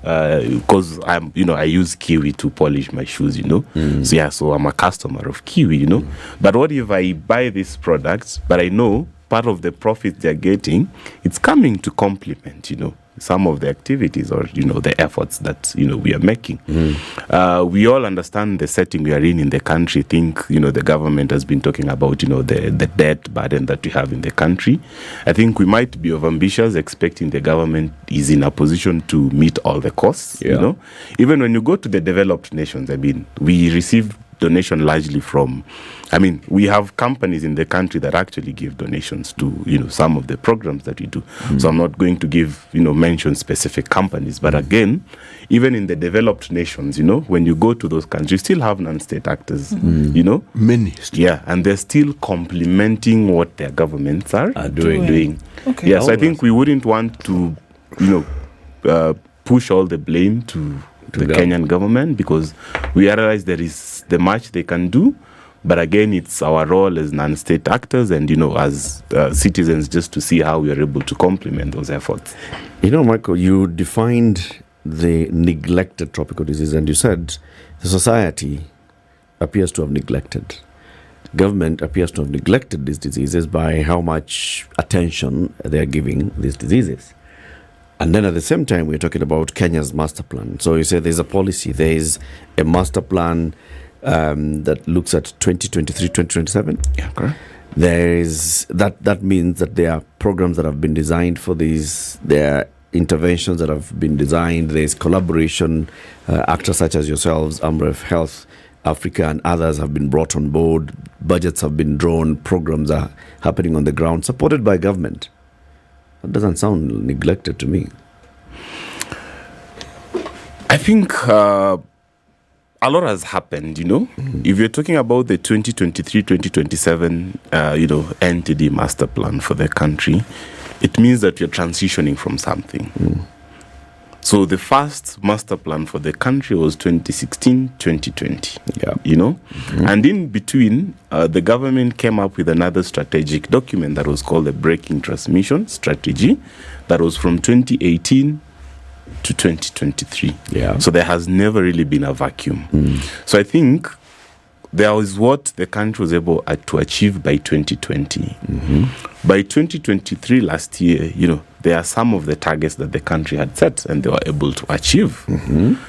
because I'm, you know, I use Kiwi to polish my shoes, you know. So I'm a customer of Kiwi, you know. But what if I buy these products, but I know part of the profit they're getting, it's coming to complement, you know, some of the activities or, you know, the efforts that, you know, we are making. We all understand the setting we are in the country. Think, you know, the government has been talking about, you know, the debt burden that we have in the country. I think we might be overambitious, expecting the government is in a position to meet all the costs, you know. Even when you go to the developed nations, I mean, we receive donation largely from, I mean, we have companies in the country that actually give donations to, you know, some of the programs that we do. So I'm not going to give, you know, mention specific companies. But again, even in the developed nations, you know, when you go to those countries, you still have non-state actors, you know. Many. Still. Yeah, and they're still complementing what their governments are doing. Okay. Yeah, so I think we wouldn't want to, you know, push all the blame to the Kenyan government, because we realize there is the much they can do, but again, it's our role as non-state actors and, you know, as citizens, just to see how we are able to complement those efforts. You know, Michael, you defined the neglected tropical disease, and you said the society appears to have neglected. Government appears to have neglected these diseases by how much attention they are giving these diseases. And then at the same time, we're talking about Kenya's master plan. So you say there's a policy, there is a master plan that looks at 2023, 2027. Yeah, correct. There is that means that there are programs that have been designed for these. There are interventions that have been designed. There is collaboration. Actors such as yourselves, Amref Health Africa, and others have been brought on board. Budgets have been drawn. Programs are happening on the ground, supported by government. That doesn't sound neglected to me. I think a lot has happened, you know. If you're talking about the 2023-2027, NTD master plan for the country, it means that you're transitioning from something. So the first master plan for the country was 2016-2020, you know. And in between, the government came up with another strategic document that was called the Breaking Transmission Strategy, that was from 2018 to 2023. So there has never really been a vacuum. So I think there was what the country was able to achieve by 2020. By 2023, last year, you know, there are some of the targets that the country had set and they were able to achieve.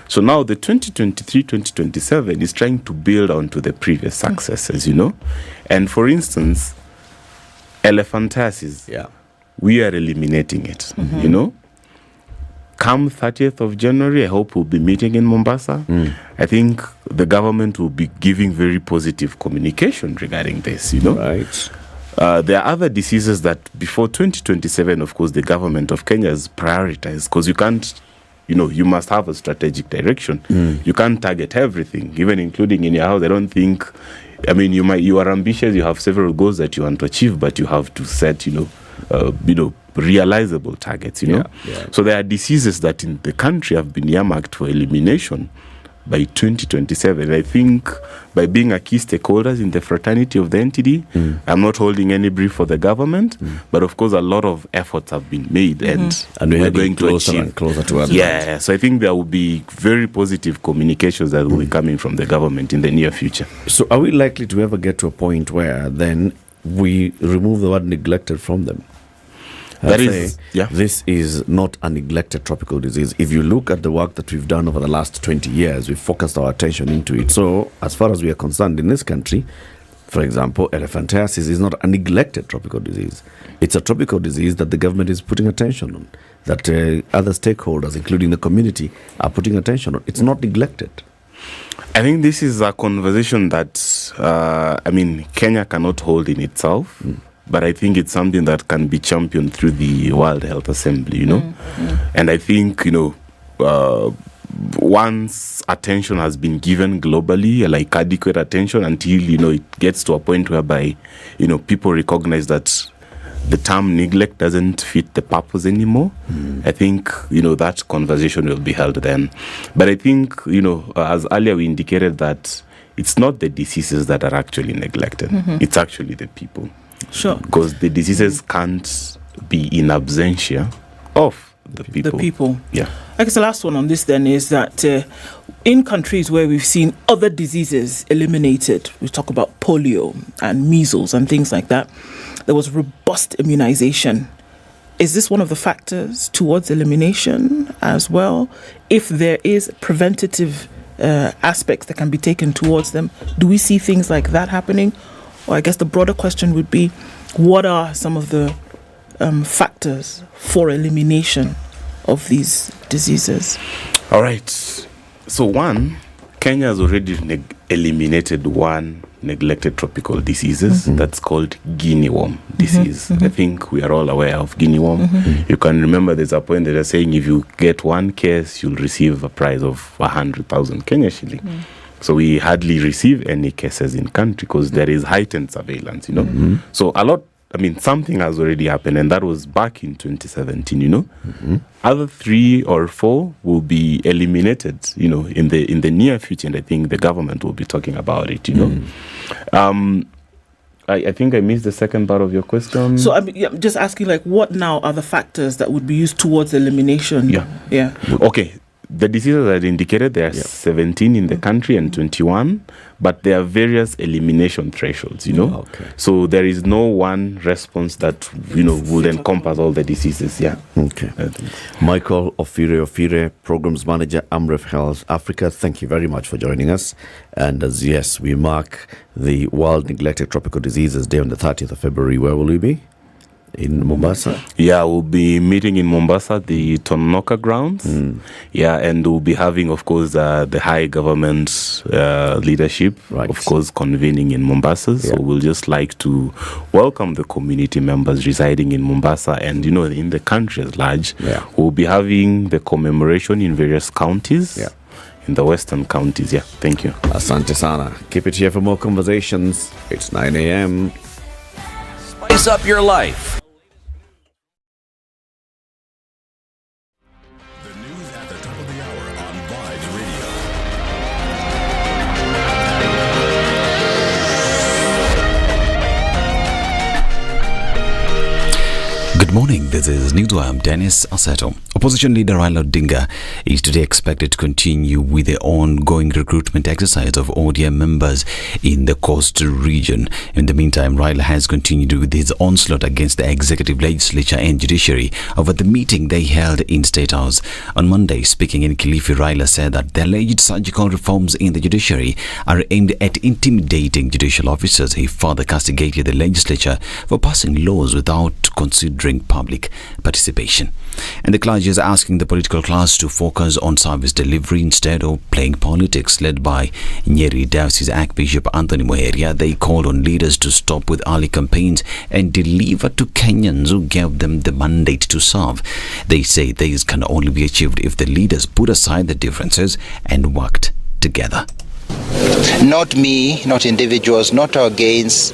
So now the 2023-2027 is trying to build onto the previous successes, you know. And for instance, elephantiasis, we are eliminating it, you know. Come 30th of January, I hope we'll be meeting in Mombasa. I think the government will be giving very positive communication regarding this, you know. There are other diseases that before 2027, of course, the government of Kenya has prioritized, because you can't, you know, you must have a strategic direction. You can't target everything, even including in your house. I don't think, I mean, you are ambitious, you have several goals that you want to achieve, but you have to set, you know, realizable targets, you know. So there are diseases that in the country have been earmarked for elimination by 2027. I think by being a key stakeholders in the fraternity of the NTD, I'm not holding any brief for the government, but of course a lot of efforts have been made, and we're going to achieve and closer to us. So I think there will be very positive communications that will be coming from the government in the near future. So are we likely to ever get to a point where then we remove the word neglected from them? This is not a neglected tropical disease. If you look at the work that we've done over the last 20 years, we've focused our attention into it. So, as far as we are concerned in this country, for example, elephantiasis is not a neglected tropical disease. It's a tropical disease that the government is putting attention on, that other stakeholders, including the community, are putting attention on. It's not neglected. I think this is a conversation that, Kenya cannot hold in itself, but I think it's something that can be championed through the World Health Assembly, And I think, once attention has been given globally, like adequate attention, until, it gets to a point whereby, people recognize that the term neglect doesn't fit the purpose anymore. I think, that conversation will be held then. But I think, as earlier we indicated, that it's not the diseases that are actually neglected. It's actually the people. Sure. Because the diseases can't be in absentia of the people. The people. Yeah. I guess the last one on this then is that in countries where we've seen other diseases eliminated, we talk about polio and measles and things like that, there was robust immunization. Is this one of the factors towards elimination as well? If there is preventative aspects that can be taken towards them, do we see things like that happening? Or I guess the broader question would be, what are some of the factors for elimination of these diseases? All right. So one, Kenya has already eliminated one neglected tropical diseases. That's called guinea worm disease. I think we are all aware of guinea worm. You can remember there's a point that they're saying if you get one case, you'll receive a prize of 100,000 Kenya shilling. So we hardly receive any cases in country because there is heightened surveillance, So something has already happened, and that was back in 2017, Other 3 or 4 will be eliminated, in the near future, and I think the government will be talking about it, I think I missed the second part of your question. So I'm just asking, what now are the factors that would be used towards elimination? Yeah. Okay. The diseases that indicated, there are 17 in the country and 21, but there are various elimination thresholds, Okay. So there is no one response that, would encompass all the diseases, Okay. Michael Ofire, Programs Manager, Amref Health Africa, thank you very much for joining us. And as we mark the World Neglected Tropical Diseases Day on the 30th of February, where will we be? In Mombasa? Yeah, we'll be meeting in Mombasa, the Tononoka grounds. Yeah, and we'll be having, of course, the high government leadership, of course, convening in Mombasa. So we'll just like to welcome the community members residing in Mombasa and, in the country at large. We'll be having the commemoration in various counties. In the western counties. Thank you. Asante sana. Keep it here for more conversations. It's 9 a.m. Spice up your life. Good morning, this is Newswire. I'm Dennis Aseto. Opposition leader Raila Odinga is today expected to continue with the ongoing recruitment exercise of ODM members in the coastal region. In the meantime, Raila has continued with his onslaught against the executive, legislature and judiciary over the meeting they held in State House. On Monday, speaking in Kilifi, Raila said that the alleged surgical reforms in the judiciary are aimed at intimidating judicial officers. He further castigated the legislature for passing laws without considering public participation. And the clergy is asking the political class to focus on service delivery instead of playing politics. Led by Nyeri Diocese Archbishop Anthony Muheria, they called on leaders to stop with early campaigns and deliver to Kenyans who gave them the mandate to serve. They say this can only be achieved if the leaders put aside the differences and worked together. Not me, not individuals, not our gains,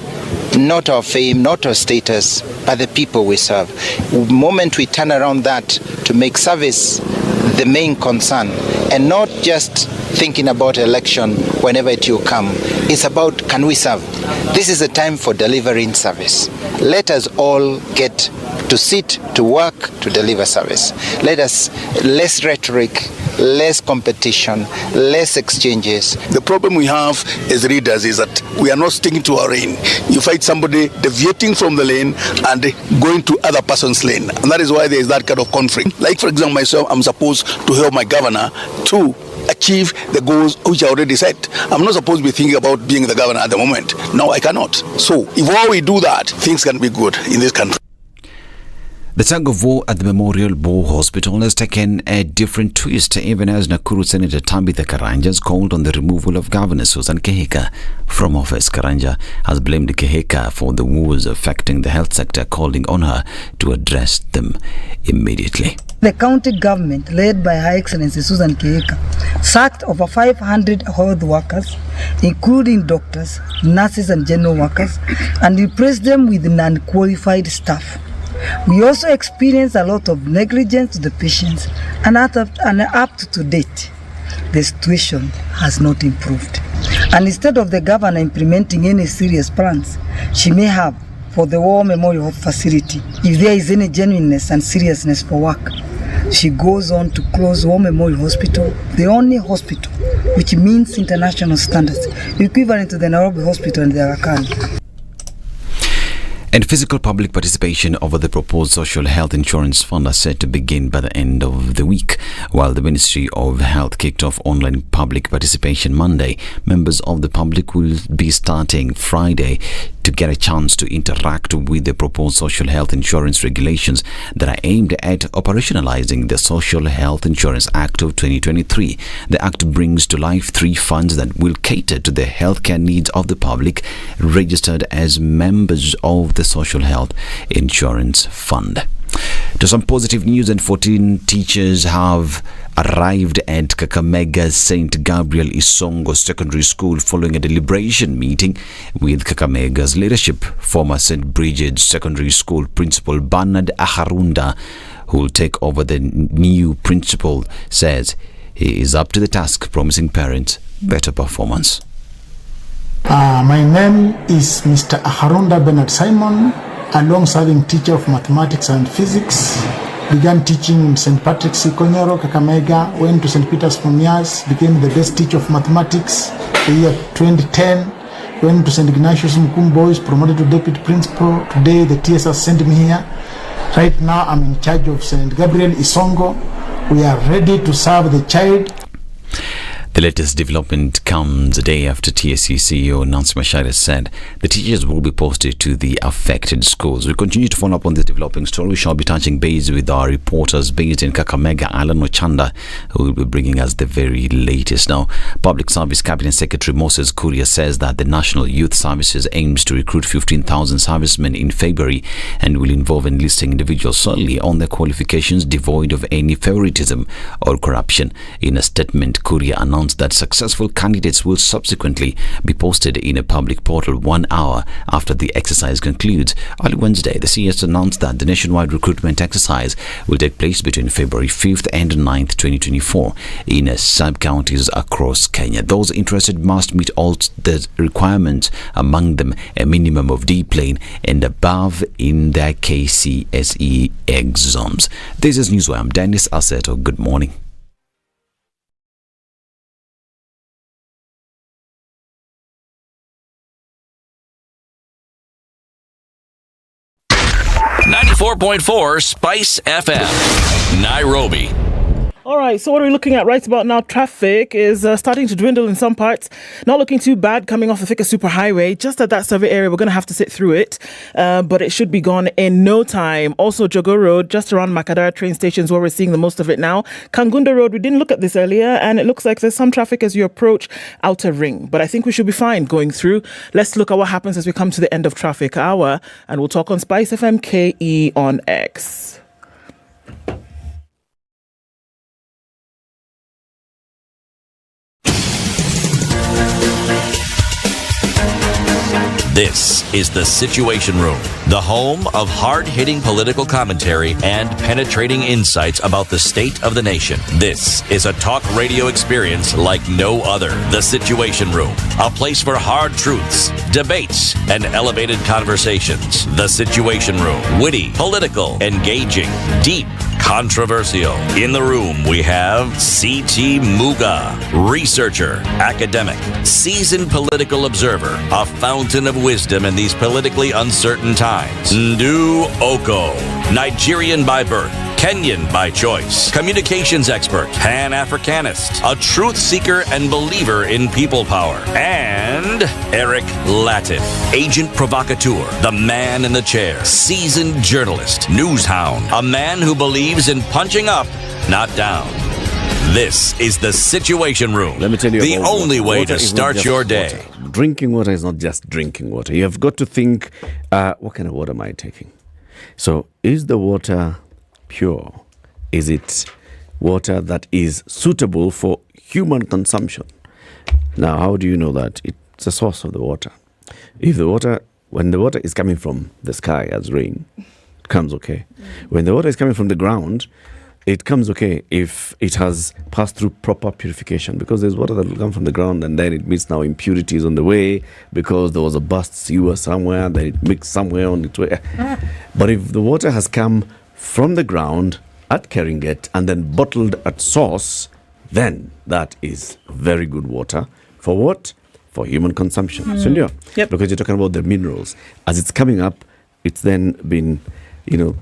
not our fame, not our status, but the people we serve. The moment we turn around that to make service the main concern and not just thinking about election whenever it will come, it's about can we serve? This is a time for delivering service. Let us all get to sit, to work, to deliver service. Let us, less rhetoric, less competition, less exchanges. The problem we have as readers is that we are not sticking to our lane. You find somebody deviating from the lane and going to other person's lane. And that is why there is that kind of conflict. Like, for example, myself, I'm supposed to help my governor to achieve the goals which I already set. I'm not supposed to be thinking about being the governor at the moment. No, I cannot. So, if while we do that, things can be good in this country. The tug of war at the Memorial War Hospital has taken a different twist, even as Nakuru Senator Tabitha Karanja has called on the removal of Governor Susan Kehika from office. Karanja has blamed Kehika for the woes affecting the health sector, calling on her to address them immediately. The county government, led by Her Excellency Susan Kehika, sacked over 500 health workers, including doctors, nurses and general workers, and replaced them with non-qualified staff. We also experienced a lot of negligence to the patients, and up to date, the situation has not improved. And instead of the governor implementing any serious plans she may have for the War Memorial facility, if there is any genuineness and seriousness for work, she goes on to close War Memorial Hospital, the only hospital which meets international standards, equivalent to the Nairobi Hospital and the Aga Khan. And physical public participation over the proposed social health insurance fund are set to begin by the end of the week. While the Ministry of Health kicked off online public participation Monday, members of the public will be starting Friday to get a chance to interact with the proposed social health insurance regulations that are aimed at operationalizing the Social Health Insurance Act of 2023. The Act brings to life 3 funds that will cater to the healthcare needs of the public registered as members of the Social Health Insurance Fund. To some positive news, and 14 teachers have arrived at Kakamega's St. Gabriel Isongo Secondary School following a deliberation meeting with Kakamega's leadership. Former St. Bridget's Secondary School Principal Bernard Aharunda, who will take over the new principal, says he is up to the task, promising parents better performance. My name is Mr. Aharunda Bernard Simon, a long-serving teacher of mathematics and physics. Began teaching in St. Patrick's Ikonyoro, Kakamega, went to St. Peter's Mumias, became the best teacher of mathematics the year 2010. Went to St. Ignatius Mkumbois, promoted to deputy principal. Today the TSS sent me here. Right now I'm in charge of St. Gabriel Isongo. We are ready to serve the child. The latest development comes a day after TSC CEO Nancy Macharia said the teachers will be posted to the affected schools. We continue to follow up on this developing story. We shall be touching base with our reporters based in Kakamega, Alan Ochanda, who will be bringing us the very latest. Now, Public Service Cabinet Secretary Moses Kuria says that the National Youth Services aims to recruit 15,000 servicemen in February and will involve enlisting individuals solely on their qualifications, devoid of any favoritism or corruption. In a statement, Kuria announced that successful candidates will subsequently be posted in a public portal 1 hour after the exercise concludes. Early Wednesday, the CS announced that the nationwide recruitment exercise will take place between February 5th and 9th, 2024 in sub-counties across Kenya. Those interested must meet all the requirements, among them a minimum of D plane and above in their KCSE exams. This is Newswire. I'm Dennis Aseto. Good morning. .4 Spice FM, Nairobi. All right, so what are we looking at right about now? Traffic is starting to dwindle in some parts. Not looking too bad coming off the Thika Superhighway. Just at that survey area, we're going to have to sit through it, but it should be gone in no time. Also, Jogo Road, just around Makadara train stations where we're seeing the most of it now. Kangunda Road, we didn't look at this earlier, and it looks like there's some traffic as you approach Outer Ring, but I think we should be fine going through. Let's look at what happens as we come to the end of traffic hour, and we'll talk on Spice FM KE on X. This is The Situation Room, the home of hard-hitting political commentary and penetrating insights about the state of the nation. This is a talk radio experience like no other. The Situation Room, a place for hard truths, debates, and elevated conversations. The Situation Room, witty, political, engaging, deep, controversial. In the room, we have CT Muga, researcher, academic, seasoned political observer, a fountain of wisdom in these politically uncertain times. Ndu Okoh, Nigerian by birth, Kenyan by choice, communications expert, Pan-Africanist, a truth seeker and believer in people power, and Eric Latiff, agent provocateur, the man in the chair, seasoned journalist, news hound, a man who believes in punching up, not down. This is the Situation Room. Let me tell you, the about only water. way Water to is not start just your day. water. Drinking water is not just drinking water. You have got to think, what kind of water am I taking? So, is the water pure? Is it water that is suitable for human consumption? Now, how do you know that? It's a source of the water. When the water is coming from the sky as rain, it comes okay. When the water is coming from the ground, it comes okay if it has passed through proper purification, because there's water that will come from the ground and then it meets now impurities on the way because there was a burst sewer somewhere, then it mixed somewhere on its way. But if the water has come from the ground at Keringet and then bottled at source, then that is very good water. For what? For human consumption. Sindio? Yep. Because you're talking about the minerals. As it's coming up, it's then been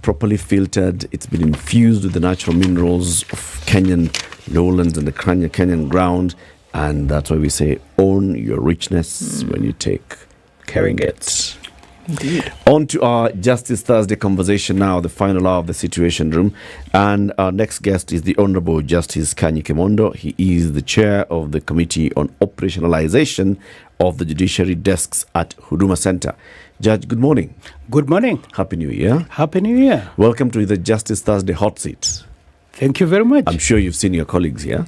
properly filtered. It's been infused with the natural minerals of Kenyan lowlands and the Kenyan ground. And that's why we say, own your richness when you take Keringet. Indeed. On to our Justice Thursday conversation now, the final hour of the Situation Room. And our next guest is the Honorable Justice Kanyi Kemondo. He is the chair of the Committee on Operationalization of the Judiciary Desks at Huduma Center. Judge, good morning. Good morning. Happy New Year. Happy New Year. Welcome to the Justice Thursday hot seat. Thank you very much. I'm sure you've seen your colleagues here,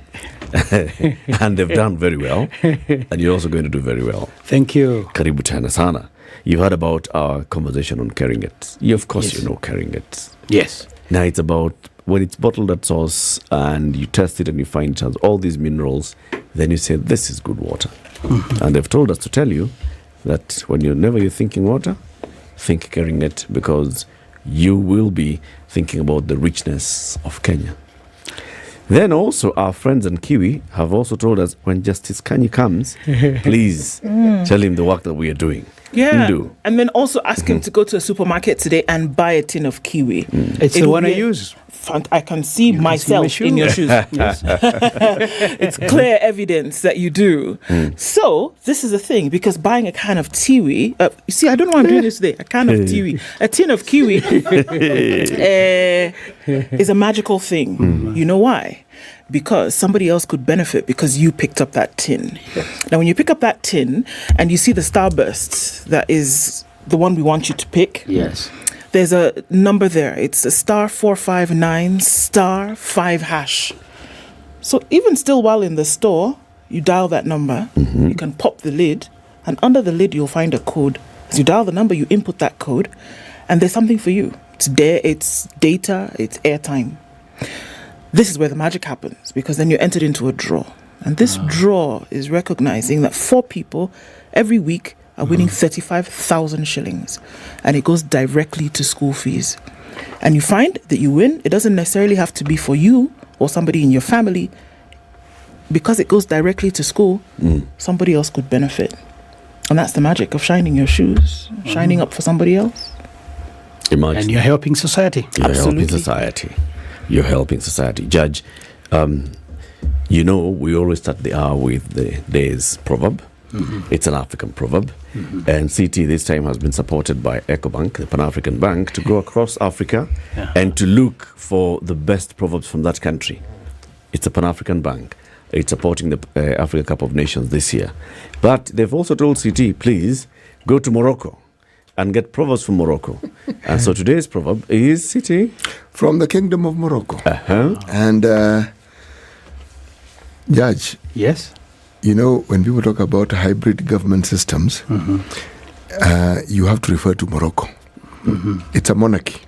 and they've done very well, and you're also going to do very well. Thank you. Karibu tena sana. You've heard about our conversation on Keringet. Of course, Yes. you know Keringet. Yes. Now it's about when it's bottled at source and you test it and you find it has all these minerals, then you say, this is good water. And they've told us to tell you that whenever you're thinking water, think Keringet, because you will be thinking about the richness of Kenya. Then also our friends in Kiwi have also told us, when Justice Kanyi comes, please tell him the work that we are doing. Yeah. Do. And then also ask him to go to a supermarket today and buy a tin of Kiwi. It's the It'll one I be- use. I can see myself my in your shoe. shoes. It's clear evidence that you do. So this is the thing, because buying a can of Kiwi, you see, I don't know why I'm doing this today. A can of Kiwi, a tin of Kiwi, is a magical thing. You know why? Because somebody else could benefit because you picked up that tin. Now, when you pick up that tin and you see the starburst, that is the one we want you to pick. Yes. There's a number there. It's a *459*5#. So even still while in the store, you dial that number, you can pop the lid, and under the lid you'll find a code. As you dial the number, you input that code, and there's something for you. It's data, it's airtime. This is where the magic happens, because then you're entered into a draw. And this draw is recognizing that 4 people every week are winning 35,000 shillings. And it goes directly to school fees. And you find that you win. It doesn't necessarily have to be for you or somebody in your family. Because it goes directly to school, somebody else could benefit. And that's the magic of shining your shoes, shining up for somebody else. Imagine. And you're helping society. You're helping Absolutely. society. You're helping society. Judge, we always start the hour with the day's proverb. It's an African proverb. And CT this time has been supported by EcoBank, the Pan-African Bank, to go across Africa and to look for the best proverbs from that country. It's a Pan-African Bank. It's supporting the Africa Cup of Nations this year. But they've also told CT, please go to Morocco and get proverbs from Morocco. And so today's proverb is, CT? From the Kingdom of Morocco. And Judge, Yes. when people talk about hybrid government systems, you have to refer to Morocco. It's a monarchy.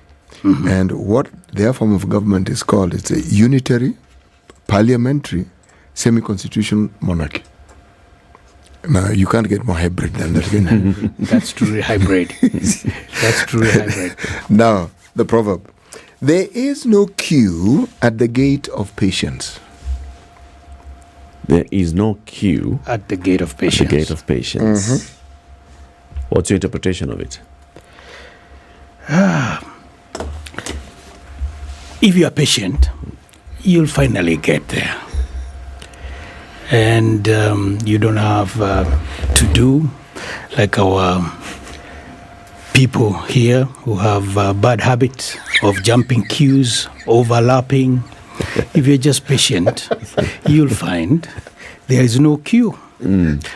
And what their form of government is called, it's a unitary, parliamentary, semi-constitutional monarchy. Now, you can't get more hybrid than that. That's truly hybrid. That's truly hybrid. Now, the proverb. There is no queue at the gate of patience. There is no queue At the gate of patience. at the gate of patience. What's your interpretation of it? If you are patient, you'll finally get there. And you don't have to do like our people here who have bad habits of jumping queues, overlapping. If you're just patient, you'll find there is no queue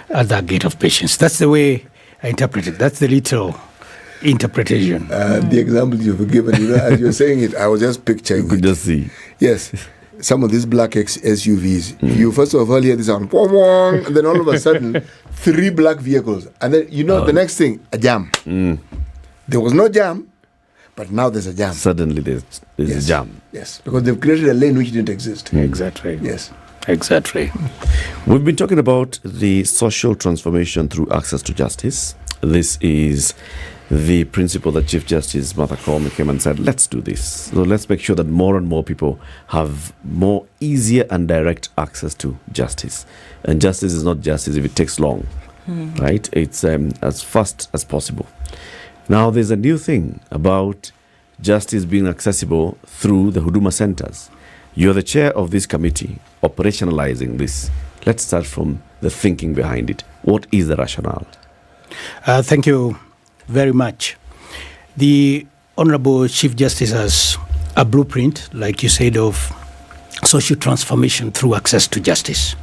at that gate of patience. That's the way I interpret it. That's the literal interpretation. The example you've given, as you're saying it, I was just picturing You could just see. Yes. Some of these black SUVs, you first of all hear this sound, wong, wong, and then all of a sudden, 3 black vehicles. And then, the next thing, a jam. There was no jam, but now there's a jam. Suddenly there's a jam. Yes, because they've created a lane which didn't exist. Exactly. Yes. Exactly. We've been talking about the social transformation through access to justice. This is the principle that Chief Justice Martha Koome came and said, let's do this. So let's make sure that more and more people have more easier and direct access to justice. And justice is not justice if it takes long, right? It's as fast as possible. Now, there's a new thing about justice being accessible through the Huduma centers. You're the chair of this committee, operationalizing this. Let's start from the thinking behind it. What is the rationale? Thank you very much. The Honorable Chief Justice has a blueprint, like you said, of social transformation through access to justice.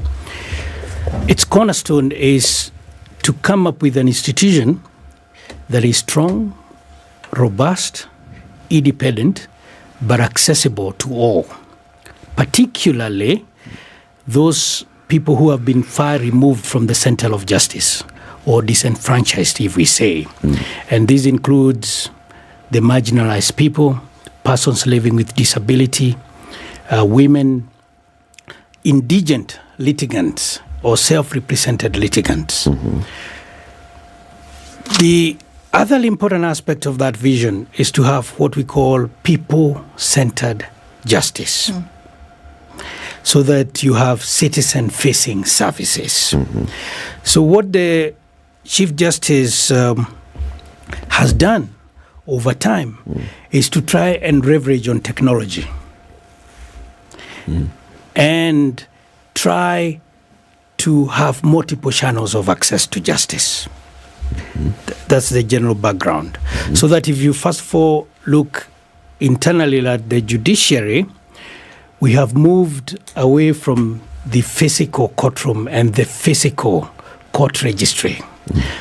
Its cornerstone is to come up with an institution that is strong, robust, independent, but accessible to all, particularly those people who have been far removed from the center of justice, or disenfranchised, if we say. And this includes the marginalized people, persons living with disability, women, indigent litigants, or self-represented litigants. The other important aspect of that vision is to have what we call people-centered justice, so that you have citizen-facing services. So what the Chief Justice has done over time is to try and leverage on technology and try to have multiple channels of access to justice. That's the general background. So that if you first of all look internally at the judiciary, we have moved away from the physical courtroom and the physical court registry,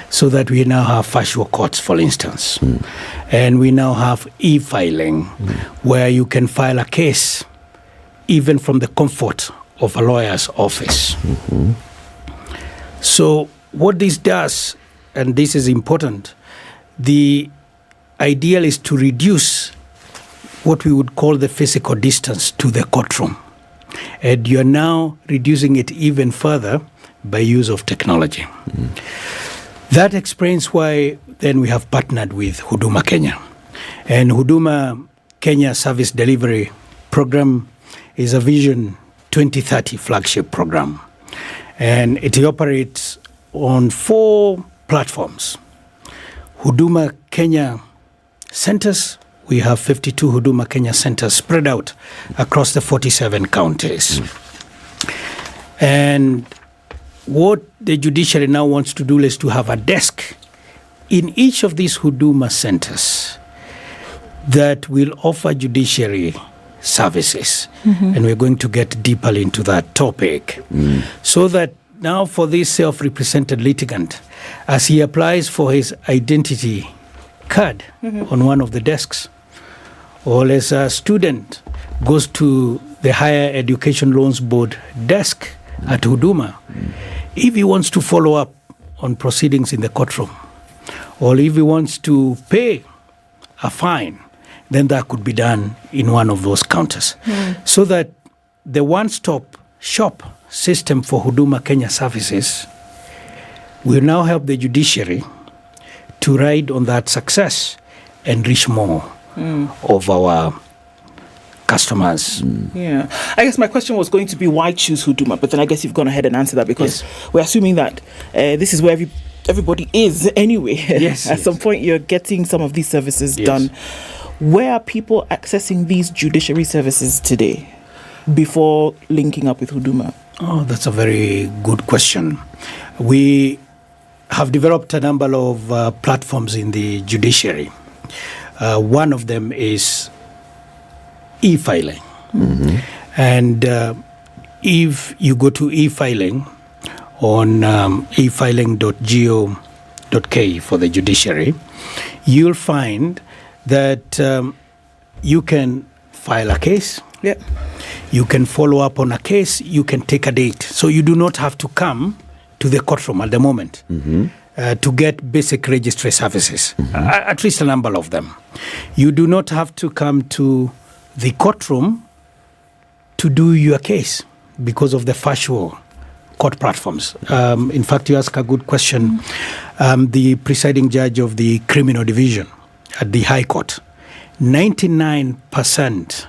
so that we now have virtual courts, for instance. And we now have e-filing, where you can file a case even from the comfort of a lawyer's office. So what this does, and this is important, the ideal is to reduce what we would call the physical distance to the courtroom. And you're now reducing it even further by use of technology. That explains why then we have partnered with Huduma Kenya. And Huduma Kenya Service Delivery Program is a Vision 2030 flagship program. And it operates on 4 platforms. Huduma Kenya centers, we have 52 Huduma Kenya centers spread out across the 47 counties. And what the judiciary now wants to do is to have a desk in each of these Huduma centers that will offer judiciary services. And we're going to get deeper into that topic. So that now for this self-represented litigant, as he applies for his identity card on one of the desks, or as a student goes to the Higher Education Loans Board desk at Huduma, if he wants to follow up on proceedings in the courtroom, or if he wants to pay a fine, then that could be done in one of those counters. So that the one-stop shop system for Huduma Kenya services will now help the judiciary to ride on that success and reach more of our customers. Yeah. I guess my question was going to be why choose Huduma, but then I guess you've gone ahead and answered that because we're assuming that this is where everybody is anyway. Yes. At some point you're getting some of these services done. Where are people accessing these judiciary services today before linking up with Huduma? Oh, that's a very good question. We have developed a number of platforms in the judiciary. One of them is e-filing. And if you go to e-filing on e-filing.go.ke for the judiciary, you'll find that you can file a case. Yeah. You can follow up on a case. You can take a date. So you do not have to come to the courtroom at the moment to get basic registry services, at least a number of them. You do not have to come to the courtroom to do your case because of the virtual court platforms. In fact, you ask a good question. The presiding judge of the criminal division at the High Court, 99%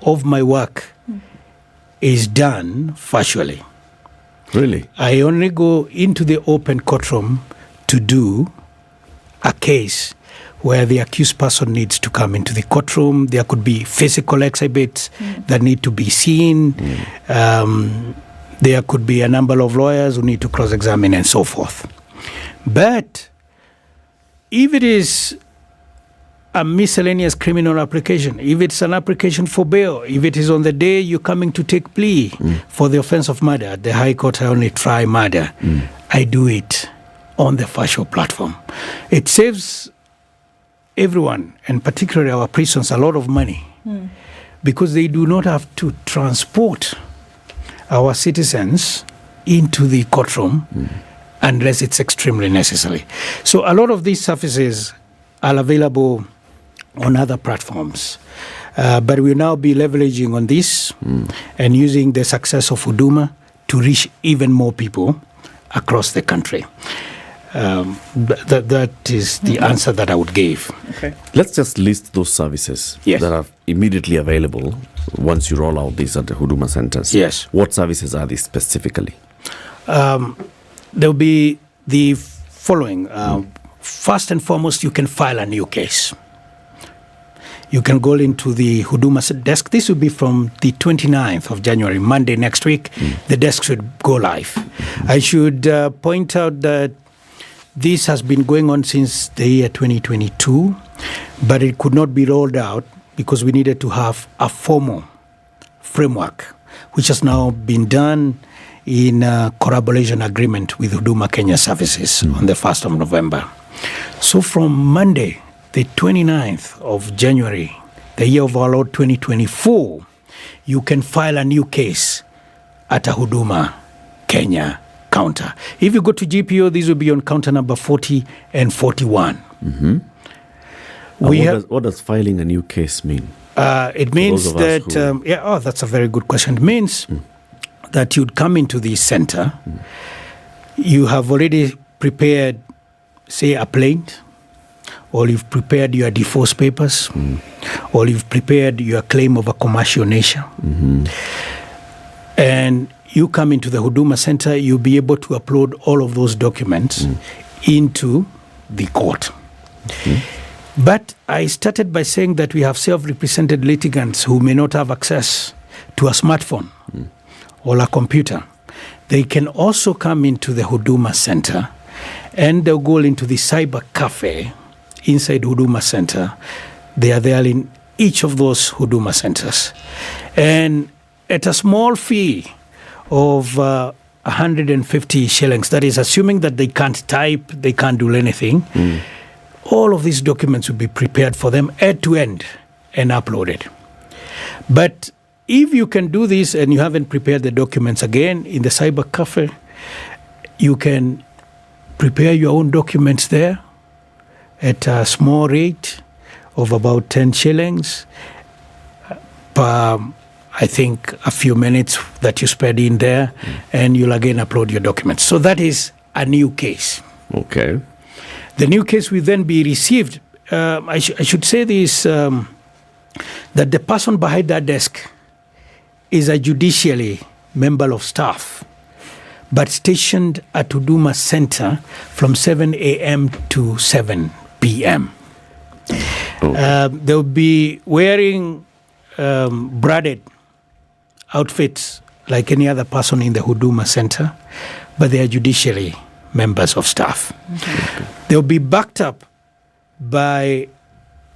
of my work is done virtually. Really? I only go into the open courtroom to do a case where the accused person needs to come into the courtroom. There could be physical exhibits that need to be seen. There could be a number of lawyers who need to cross-examine and so forth. But if it is a miscellaneous criminal application, if it's an application for bail, if it is on the day you're coming to take plea for the offense of murder, at the High Court I only try murder, I do it on the virtual platform. It saves everyone, and particularly our prisons, a lot of money because they do not have to transport our citizens into the courtroom unless it's extremely necessary. So a lot of these services are available on other platforms. But we'll now be leveraging on this and using the success of Huduma to reach even more people across the country. That is the answer that I would give. Okay. Let's just list those services that are immediately available once you roll out these at the Huduma centers. Yes. What services are these specifically? There'll be the following. First and foremost, you can file a new case. You can go into the Huduma desk. This will be from the 29th of January, Monday next week. The desk should go live. I should point out that this has been going on since the year 2022, but it could not be rolled out because we needed to have a formal framework, which has now been done in a collaboration agreement with Huduma Kenya Services on the 1st of November. So from Monday, the 29th of January, the year of our Lord 2024, you can file a new case at a Huduma Kenya counter. If you go to GPO, these will be on counter number 40 and 41. What does filing a new case mean? It means that, that's a very good question. It means that you'd come into the center, you have already prepared, say, a plaint, or you've prepared your divorce papers, or you've prepared your claim of a commercial nature. And you come into the Huduma Center, you'll be able to upload all of those documents into the court. But I started by saying that we have self-represented litigants who may not have access to a smartphone or a computer. They can also come into the Huduma Center and they'll go into the cyber cafe inside Huduma Center. They are there in each of those Huduma Centers. And at a small fee of 150 shillings, that is assuming that they can't type, they can't do anything, all of these documents will be prepared for them end to end and uploaded. But if you can do this and you haven't prepared the documents again in the cyber cafe, you can prepare your own documents there at a small rate of about 10 shillings per, I think, a few minutes that you spend in there, and you'll again upload your documents. So that is a new case. Okay. The new case will then be received. I should say this that the person behind that desk is a judicially member of staff, but stationed at Huduma Center from 7 a.m. to 7 p.m. They'll be wearing braided outfits like any other person in the Huduma Center, but they are judicially members of staff. Okay. They'll be backed up by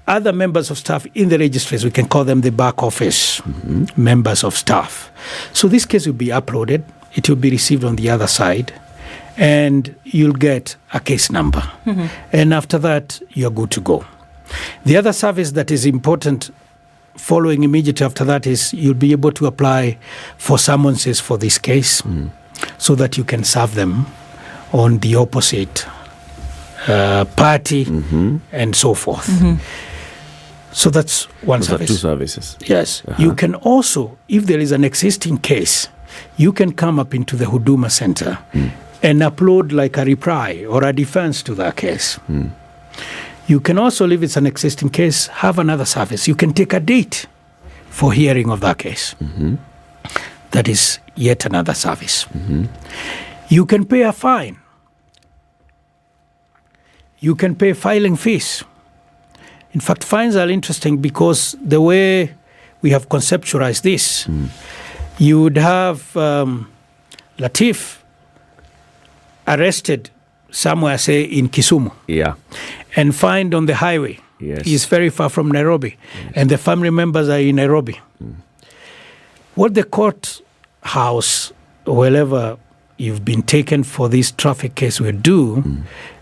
other members of staff in the registries. We can call them the back office members of staff. So this case will be uploaded. It will be received on the other side, and you'll get a case number. And after that, you're good to go. The other service that is important following immediately after that is you'll be able to apply for summonses for this case so that you can serve them on the opposite party and so forth. So that's one service. Two services. Yes. You can also, if there is an existing case, you can come up into the Huduma Center and upload like a reply or a defense to that case. You can also, if it's an existing case, have another service. You can take a date for hearing of that case. That is yet another service. You can pay a fine. You can pay filing fees. In fact, fines are interesting because the way we have conceptualized this, you would have Latiff arrested somewhere, say, in Kisumu. And fined on the highway. He's very far from Nairobi. And the family members are in Nairobi. What the courthouse, wherever you've been taken for this traffic case will do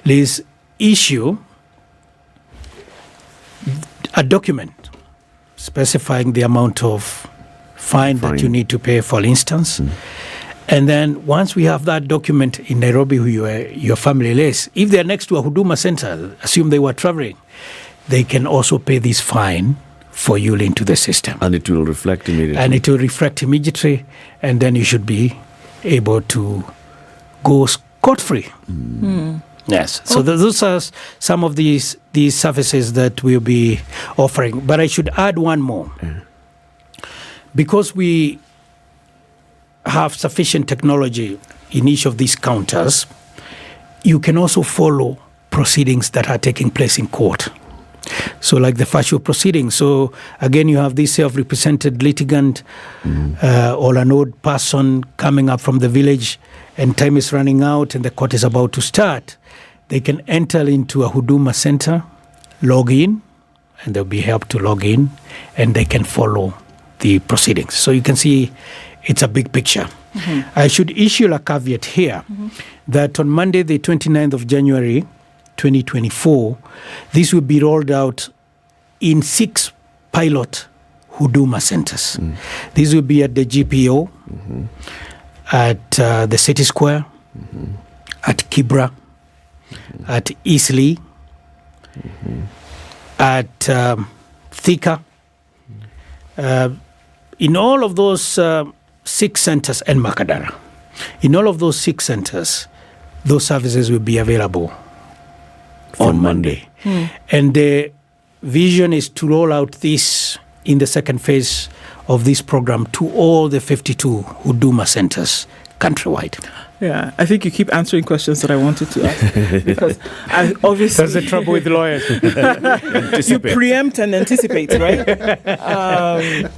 is issue a document specifying the amount of fine that you need to pay, for instance. And then once we have that document in Nairobi, where your family lives, if they're next to a Huduma Center, assume they were traveling, they can also pay this fine for you into the system. And it will reflect immediately. And then you should be able to go scot-free. Yes. So those are some of these services that we'll be offering. But I should add one more. Because we have sufficient technology in each of these counters, you can also follow proceedings that are taking place in court. So like the factual proceedings. So again, you have this self-represented litigant or an old person coming up from the village and time is running out and the court is about to start. They can enter into a Huduma Center, log in, and they'll be helped to log in, and they can follow the proceedings. So you can see it's a big picture. I should issue a caveat here that on Monday, the 29th of January, 2024, this will be rolled out in 6 pilot Huduma Centers. These will be at the GPO, at the City Square, at Kibra, at Eastleigh, at Thika. In all of those 6 centers, and Makadara, in all of those 6 centers, those services will be available on Monday. And the vision is to roll out this in the second phase of this program to all the 52 Huduma centers countrywide. Yeah, I think you keep answering questions that I wanted to ask because I obviously... That's the trouble with lawyers. You preempt and anticipate, right?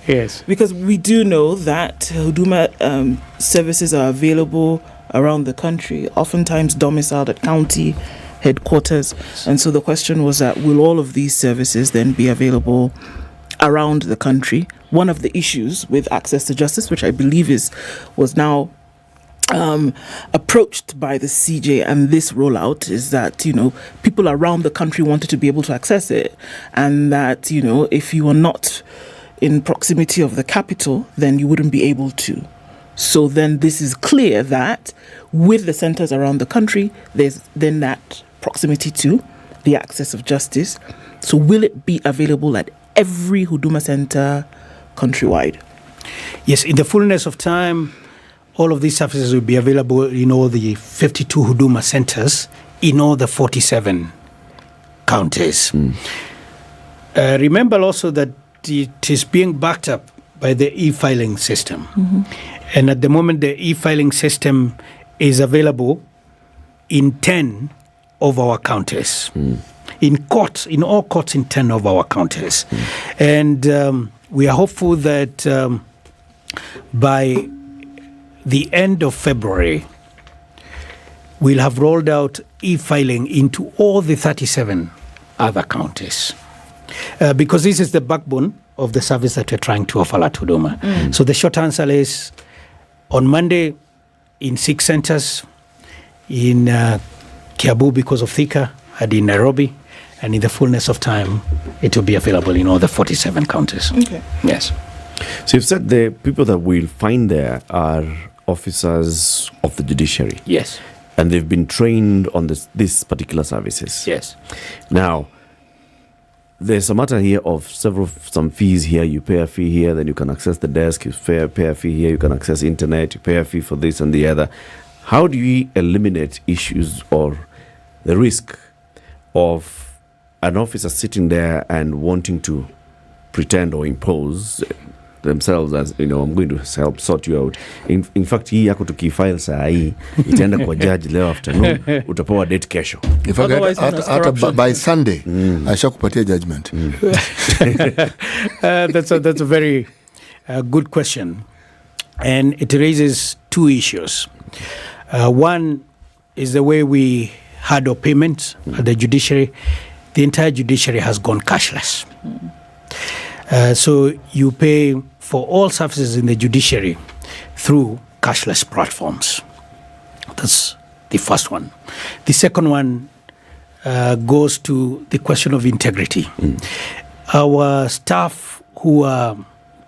Yes. Because we do know that Huduma services are available around the country, oftentimes domiciled at county headquarters. And so the question was that will all of these services then be available around the country? One of the issues with access to justice, which I believe was now approached by the CJ and this rollout, is that, people around the country wanted to be able to access it. And that, if you are not in proximity of the capital, then you wouldn't be able to. So then this is clear that with the centers around the country, there's then that proximity to the access of justice. So will it be available at every Huduma center countrywide? Yes, in the fullness of time, all of these services will be available in all the 52 Huduma centers in all the 47 counties. Remember also that it is being backed up by the e-filing system. And at the moment, the e-filing system is available in 10 of our counties. In courts, in all courts in 10 of our counties. And we are hopeful that by the end of February, we'll have rolled out e-filing into all the 37 other counties. Because this is the backbone of the service that we're trying to offer at Huduma. So the short answer is, on Monday, in 6 centers, in Kiabu because of Thika, and in Nairobi, and in the fullness of time, it will be available in all the 47 counties. Okay. Yes. So you've said the people that we'll find there are officers of the judiciary. Yes. And they've been trained on these particular services. Yes. Now, there's a matter here of some fees here. You pay a fee here, then you can access the desk. You pay a fee here, you can access internet. You pay a fee for this and the other. How do we eliminate issues or the risk of an officer sitting there and wanting to pretend or impose themselves as, I'm going to help sort you out. In fact, hii yako tukifile saa hii itaenda kwa judge leo afternoon, utapewa date kesho. In fact, hata by Sunday, ashakupatia judgment. That's a very good question. And it raises two issues. One is the way we handle payments at the judiciary. The entire judiciary has gone cashless. So you pay for all services in the judiciary through cashless platforms. That's the first one. The second one goes to the question of integrity. Our staff who are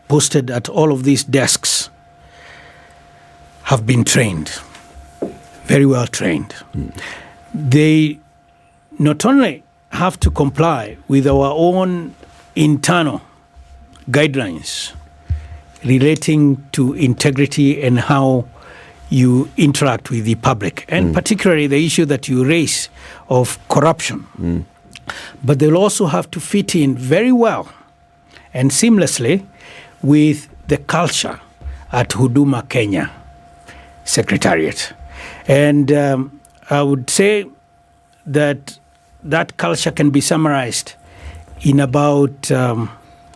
posted at all of these desks have been trained, very well trained. They not only have to comply with our own internal guidelines relating to integrity and how you interact with the public, and particularly the issue that you raise of corruption. But they'll also have to fit in very well and seamlessly with the culture at Huduma Kenya Secretariat. And I would say that culture can be summarized in about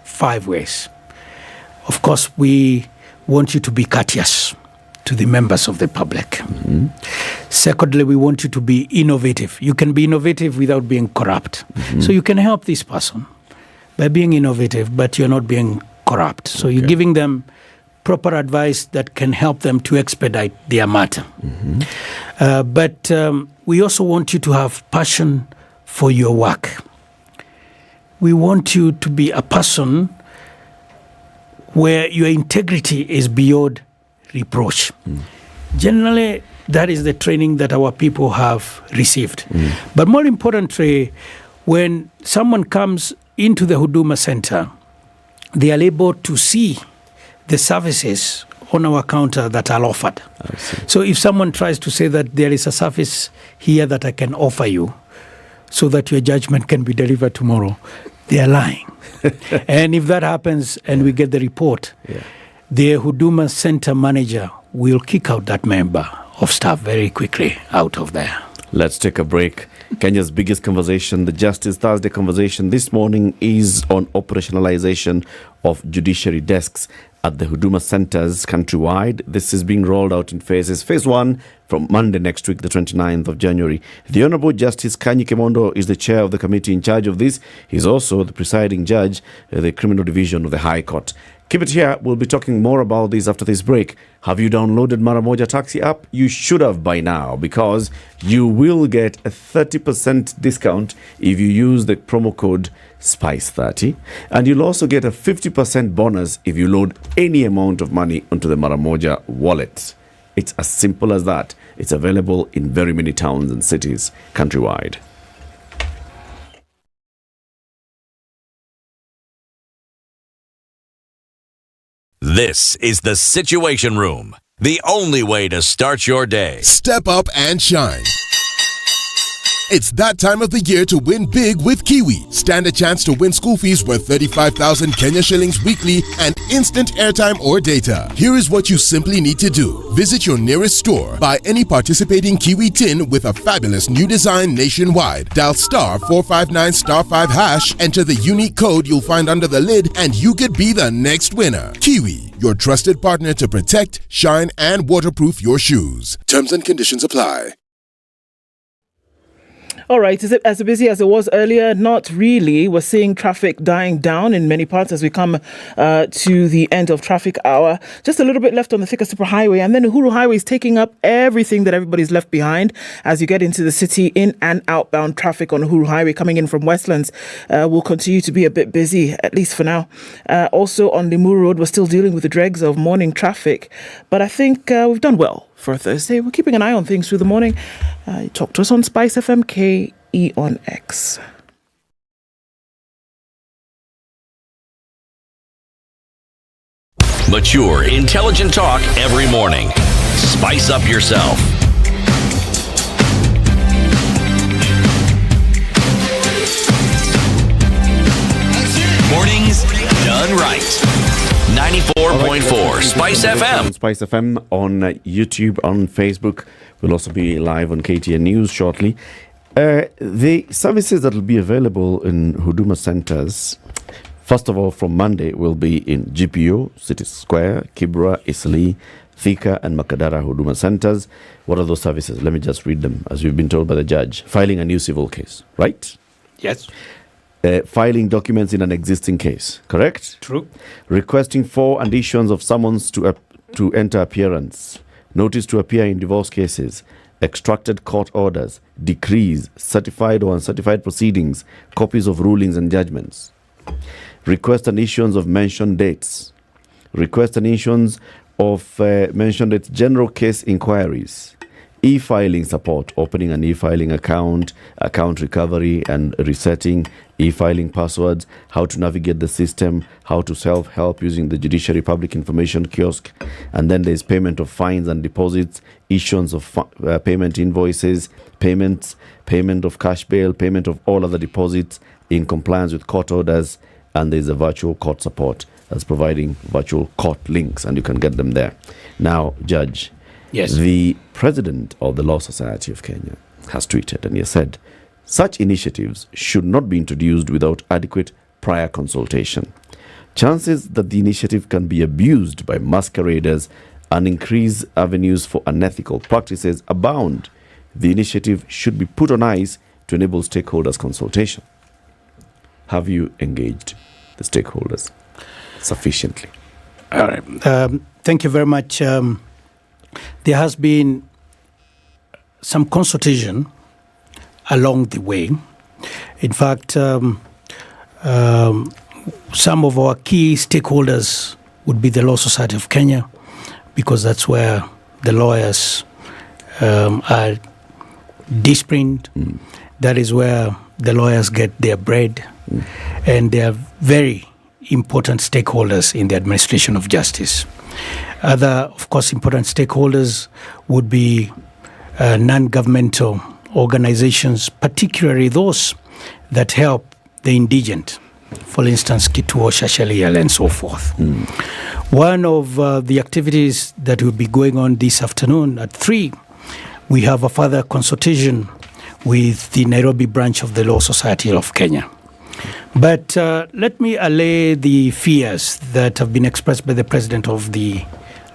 5 ways. Of course, we want you to be courteous to the members of the public. Secondly, we want you to be innovative. You can be innovative without being corrupt. So you can help this person by being innovative, but you're not being corrupt. So you're giving them proper advice that can help them to expedite their matter. But we also want you to have passion for your work. We want you to be a person where your integrity is beyond reproach. Generally, that is the training that our people have received. But more importantly, when someone comes into the Huduma Center, they are able to see the services on our counter that are offered. So if someone tries to say that there is a service here that I can offer you so that your judgment can be delivered tomorrow, they are lying. And if that happens and we get the report, the Huduma Center manager will kick out that member of staff very quickly out of there. Let's take a break. Kenya's biggest conversation, the Justice Thursday conversation this morning, is on operationalization of judiciary desks at the Huduma centers countrywide. This is being rolled out in phases. Phase 1 from Monday next week, the 29th of January. The Honorable Justice Kanyi Kemondo is the chair of the committee in charge of this. He's also the presiding judge of the Criminal Division of the High Court. Keep it here. We'll be talking more about this after this break. Have you downloaded Maramoja Taxi app? You should have by now, because you will get a 30% discount if you use the promo code SPICE30. And you'll also get a 50% bonus if you load any amount of money onto the Maramoja wallet. It's as simple as that. It's available in very many towns and cities countrywide. This is the Situation Room, the only way to start your day. Step up and shine. It's that time of the year to win big with Kiwi. Stand a chance to win school fees worth 35,000 Kenya shillings weekly and instant airtime or data. Here is what you simply need to do. Visit your nearest store, buy any participating Kiwi tin with a fabulous new design nationwide. Dial star 459 star 5 hash, enter the unique code you'll find under the lid, and you could be the next winner. Kiwi, your trusted partner to protect, shine, and waterproof your shoes. Terms and conditions apply. All right, is it as busy as it was earlier? Not really. We're seeing traffic dying down in many parts as we come to the end of traffic hour. Just a little bit left on the Thika Super Highway, and then Uhuru Highway is taking up everything that everybody's left behind as you get into the city. In and outbound traffic on Uhuru Highway coming in from Westlands will continue to be a bit busy, at least for now. Also on Limuru Road, we're still dealing with the dregs of morning traffic, but I think we've done well for a Thursday. We're keeping an eye on things through the morning. Talk to us on SpiceFM KE on X. Mature, intelligent talk every morning. Spice up yourself. Mornings done right. 94.4 Spice FM. Spice FM on YouTube, on Facebook. We'll also be live on KTN News shortly. The services that will be available in Huduma centers, first of all, from Monday, will be in GPO, City Square, Kibra, Isli, Thika, and Makadara Huduma centers. What are those services? Let me just read them, as we've been told by the judge. Filing a new civil case, right? Yes. Filing documents in an existing case, correct? True. Requesting for and issuance of summons to enter appearance, notice to appear in divorce cases, extracted court orders, decrees, certified or uncertified proceedings, copies of rulings and judgments. Request and issuance of mentioned dates. Request and issuance of mentioned dates, general case inquiries. E-filing support, opening an e-filing account, account recovery and resetting, e-filing passwords, how to navigate the system, how to self-help using the Judiciary Public Information Kiosk, and then there's payment of fines and deposits, issuance of payment invoices, payment of cash bail, payment of all other deposits in compliance with court orders, and there's a virtual court support that's providing virtual court links, and you can get them there. Now, Judge, yes, the president of the Law Society of Kenya has tweeted, and he has said, such initiatives should not be introduced without adequate prior consultation. Chances that the initiative can be abused by masqueraders and increase avenues for unethical practices abound. The initiative should be put on ice to enable stakeholders' consultation. Have you engaged the stakeholders sufficiently? All right. Thank you very much. There has been some consultation along the way. In fact, some of our key stakeholders would be the Law Society of Kenya, because that's where the lawyers are disciplined. That is where the lawyers get their bread. And they are very important stakeholders in the administration of justice. Other, of course, important stakeholders would be non-governmental organizations, particularly those that help the indigent, for instance, Kituo, Shashaliel, and so forth. One of the activities that will be going on this afternoon at 3, we have a further consultation with the Nairobi branch of the Law Society of Kenya. But let me allay the fears that have been expressed by the president of the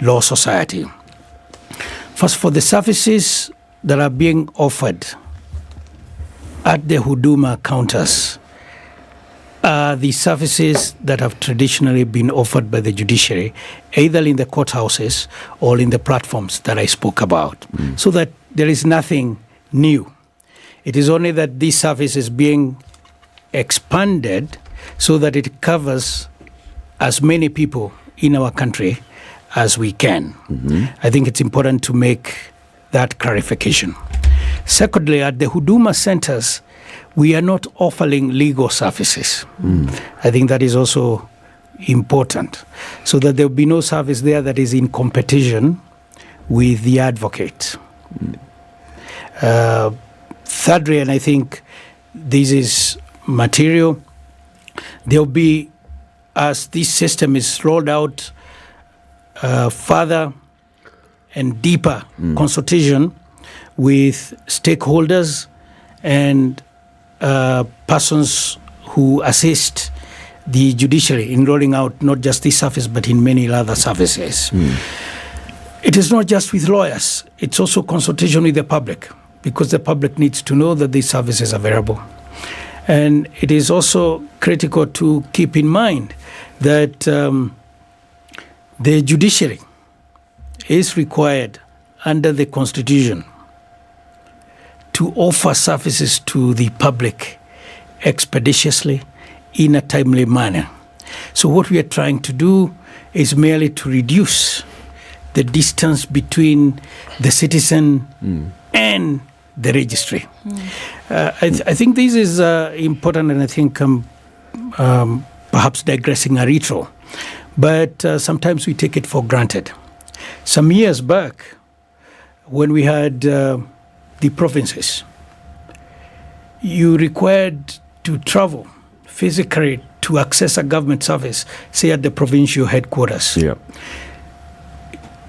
Law Society. First, for the services that are being offered at the Huduma counters are the services that have traditionally been offered by the judiciary, either in the courthouses or in the platforms that I spoke about, so that there is nothing new. It is only that this service is being expanded so that it covers as many people in our country as we can. I think it's important to make that clarification. Secondly, at the Huduma centers, we are not offering legal services. I think that is also important, so that there will be no service there that is in competition with the advocate. thirdly, and I think this is material, there'll be, as this system is rolled out, further and deeper consultation with stakeholders and persons who assist the judiciary in rolling out not just this service but in many other services. It is not just with lawyers, it's also consultation with the public, because the public needs to know that these services are available. And it is also critical to keep in mind that the judiciary is required under the Constitution to offer services to the public expeditiously in a timely manner. So what we are trying to do is merely to reduce the distance between the citizen and the registry. I think this is important, and I think perhaps digressing a retro, but sometimes we take it for granted. Some years back, when we had the provinces, you required to travel physically to access a government service, say at the provincial headquarters. Yeah.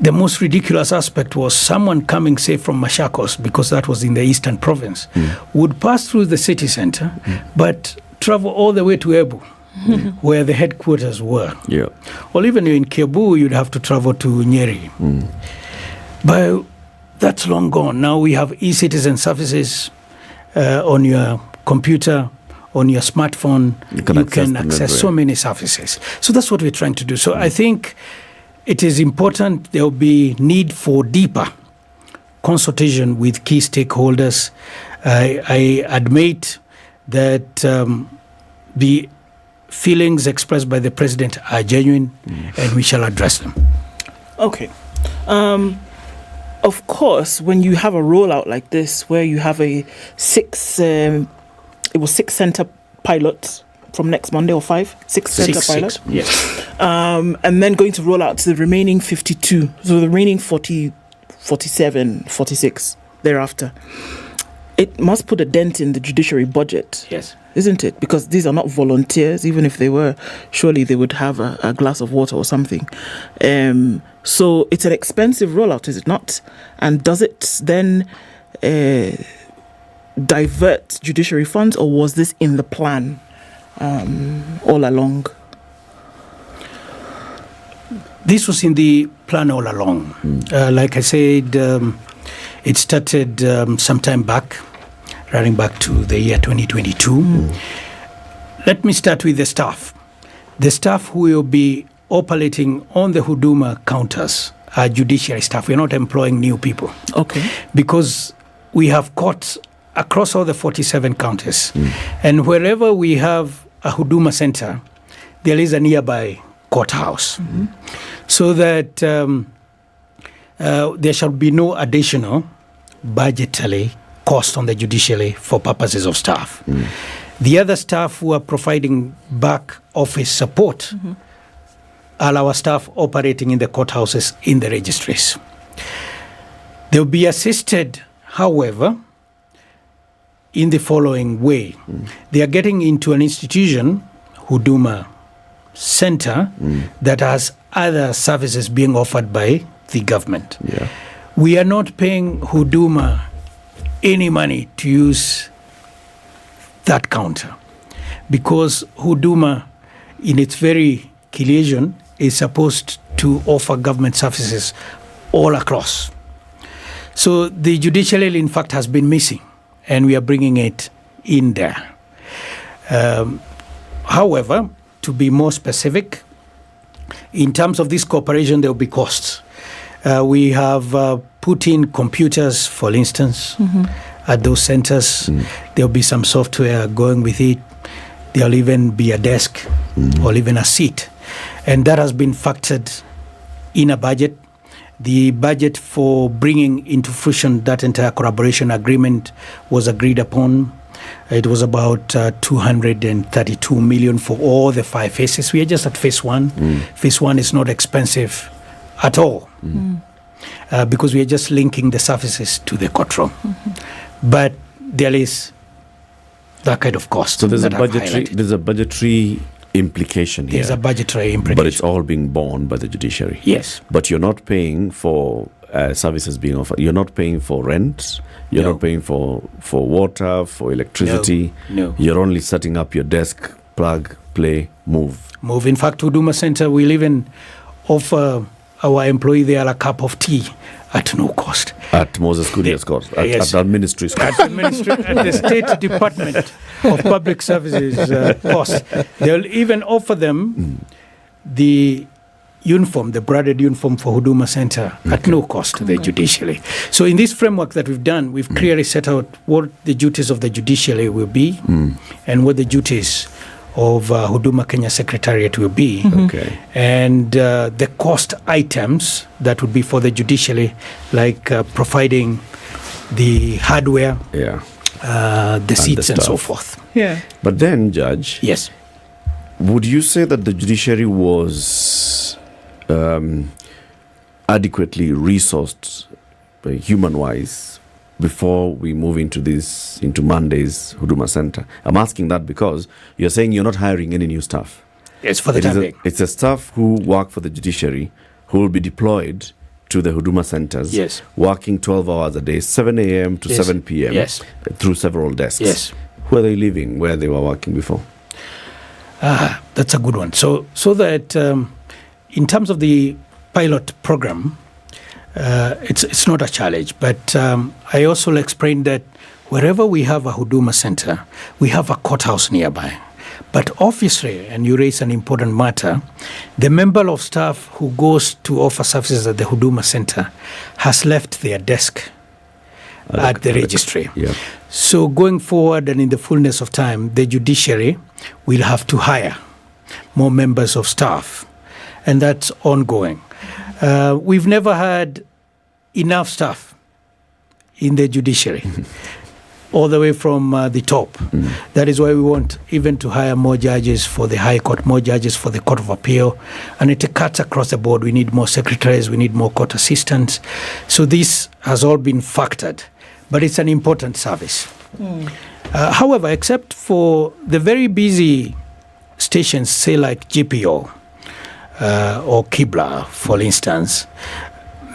The most ridiculous aspect was someone coming, say, from Machakos, because that was in the eastern province, would pass through the city center, but travel all the way to Ebu, where the headquarters were. Yeah. Or even in Kibu, you'd have to travel to Nyeri. But that's long gone. Now we have e-citizen services on your computer, on your smartphone. You can access so many services. So that's what we're trying to do. So I think it is important. There will be need for deeper consultation with key stakeholders. I admit that the feelings expressed by the president are genuine, and we shall address them. Okay. Of course, when you have a rollout like this, where you have a 6 center pilot from next Monday, or 5? 6 center pilot? Yes. And then going to roll out to the remaining 52, so the remaining 40, 47, 46 thereafter. It must put a dent in the judiciary budget. Yes. Isn't it? Because these are not volunteers. Even if they were, surely they would have a glass of water or something. So it's an expensive rollout, is it not? And does it then divert judiciary funds, or was this in the plan all along? This was in the plan all along. Like I said, it started some time back, running back to the year 2022. Let me start with the staff. The staff who will be operating on the Huduma counters are judiciary staff. We're not employing new people. Okay. Because we have courts across all the 47 counties. And wherever we have a Huduma center, there is a nearby courthouse. So that there shall be no additional budgetary cost on the judiciary for purposes of staff. The other staff who are providing back office support are our staff operating in the courthouses in the registries. They will be assisted, however, in the following way. They are getting into an institution, Huduma Center, that has other services being offered by the government. Yeah. We are not paying Huduma any money to use that counter, because Huduma, in its very creation, is supposed to offer government services all across. So the judiciary, in fact, has been missing, and we are bringing it in there. However, to be more specific, in terms of this cooperation, there will be costs. We have put in computers, for instance, at those centers. There will be some software going with it. There will even be a desk or even a seat. And that has been factored in a budget. The budget for bringing into fruition that entire collaboration agreement was agreed upon. It was about 232 million for all the 5 phases. We are just at phase 1. Phase 1 is not expensive at all, because we are just linking the services to the courtroom. But there is that kind of cost. So there's a that I've budgetary implication here. There's a budgetary implication. But it's all being borne by the judiciary. Yes. But you're not paying for services being offered. You're not paying for rent. You're not paying for water, for electricity. No. You're only setting up your desk, plug, play, move. In fact, Huduma Center will even offer our employee there a cup of tea at no cost. At Moses Kuria's cost. At the ministry's cost. At the State Department of Public Services cost. They'll even offer them the uniform, the branded uniform for Huduma Center at no cost to the judiciary. So in this framework that we've done, we've clearly set out what the duties of the judiciary will be and what the duties of Huduma Kenya Secretariat will be. Okay. And the cost items that would be for the judiciary, like providing the hardware, the seats and so forth. Yeah. But then, Judge, yes, would you say that the judiciary was adequately resourced human-wise before we move into Monday's Huduma Center? I'm asking that because you're saying you're not hiring any new staff. Yes, for the time being. It's a staff who work for the judiciary who will be deployed to the Huduma centers, yes, working 12 hours a day, 7 a.m. to 7 p.m. Yes. Through several desks. Yes. Who are they living where they were working before? That's a good one. So that in terms of the pilot program, it's not a challenge, but I also explained that wherever we have a Huduma center, we have a courthouse nearby. But obviously, and you raise an important matter, the member of staff who goes to offer services at the Huduma center has left their desk at the registry. Yeah. So going forward and in the fullness of time, the judiciary will have to hire more members of staff, and that's ongoing. We've never had enough staff in the judiciary, all the way from the top. That is why we want even to hire more judges for the High Court, more judges for the Court of Appeal, and it cuts across the board. We need more secretaries, we need more court assistants. So this has all been factored, but it's an important service. However, except for the very busy stations, say like GPO or Kibla, for instance,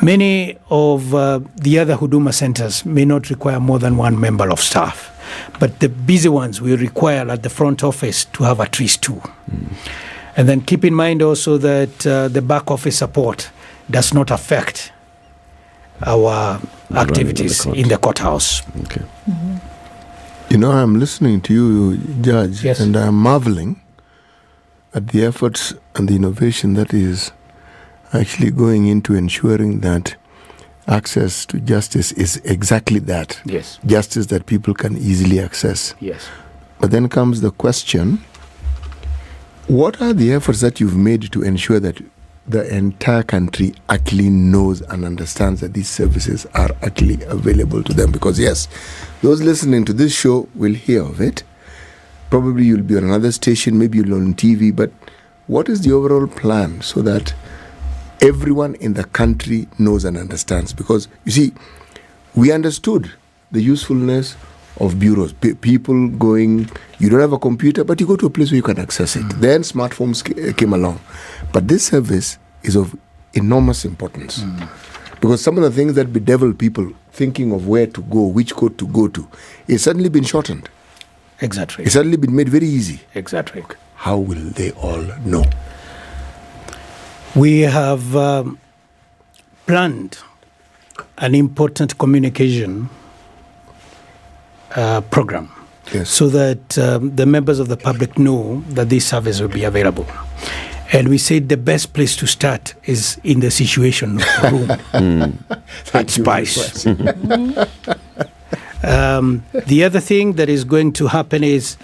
many of the other Huduma centers may not require more than one member of staff, but the busy ones will require at the front office to have at least two. And then keep in mind also that the back office support does not affect our activities in the courthouse. Okay. You know, I'm listening to you, Judge, Yes. and I'm marveling at the efforts and the innovation that is actually going into ensuring that access to justice is exactly that. Yes. Justice that people can easily access. Yes. But then comes the question, what are the efforts that you've made to ensure that the entire country actually knows and understands that these services are actually available to them? Because yes, those listening to this show will hear of it. Probably you'll be on another station, maybe you'll be on TV, but what is the overall plan so that everyone in the country knows and understands? Because, you see, we understood the usefulness of bureaus. People going, you don't have a computer, but you go to a place where you can access it. Then smartphones came along. But this service is of enormous importance. Because some of the things that bedevil people thinking of where to go, which court to go to, it's suddenly been shortened. Exactly. It's suddenly been made very easy. Exactly. How will they all know? We have planned an important communication program, yes, so that the members of the public know that this service will be available. And we said the best place to start is in the situation room at Spice. The other thing that is going to happen is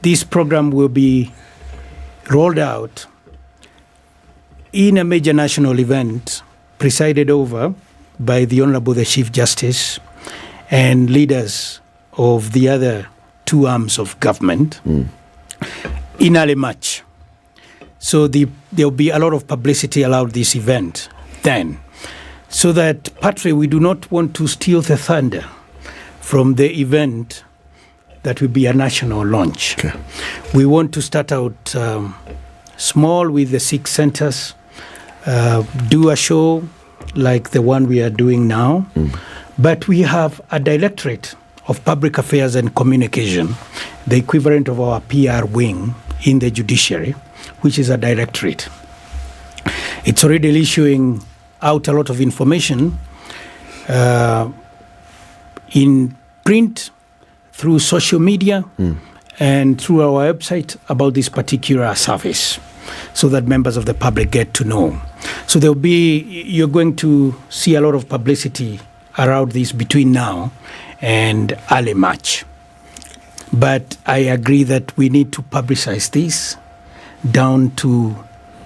this program will be rolled out in a major national event presided over by the Honorable the Chief Justice and leaders of the other two arms of government in early March. So there will be a lot of publicity allowed this event then. So that, partly, we do not want to steal the thunder from the event that will be a national launch. Okay. We want to start out small with the 6 centers, do a show like the one we are doing now, but we have a directorate of public affairs and communication, the equivalent of our PR wing in the judiciary, which is a directorate. It's already issuing out a lot of information in print, through social media, and through our website about this particular service, so that members of the public get to know. So you're going to see a lot of publicity around this between now and early March. But I agree that we need to publicize this down to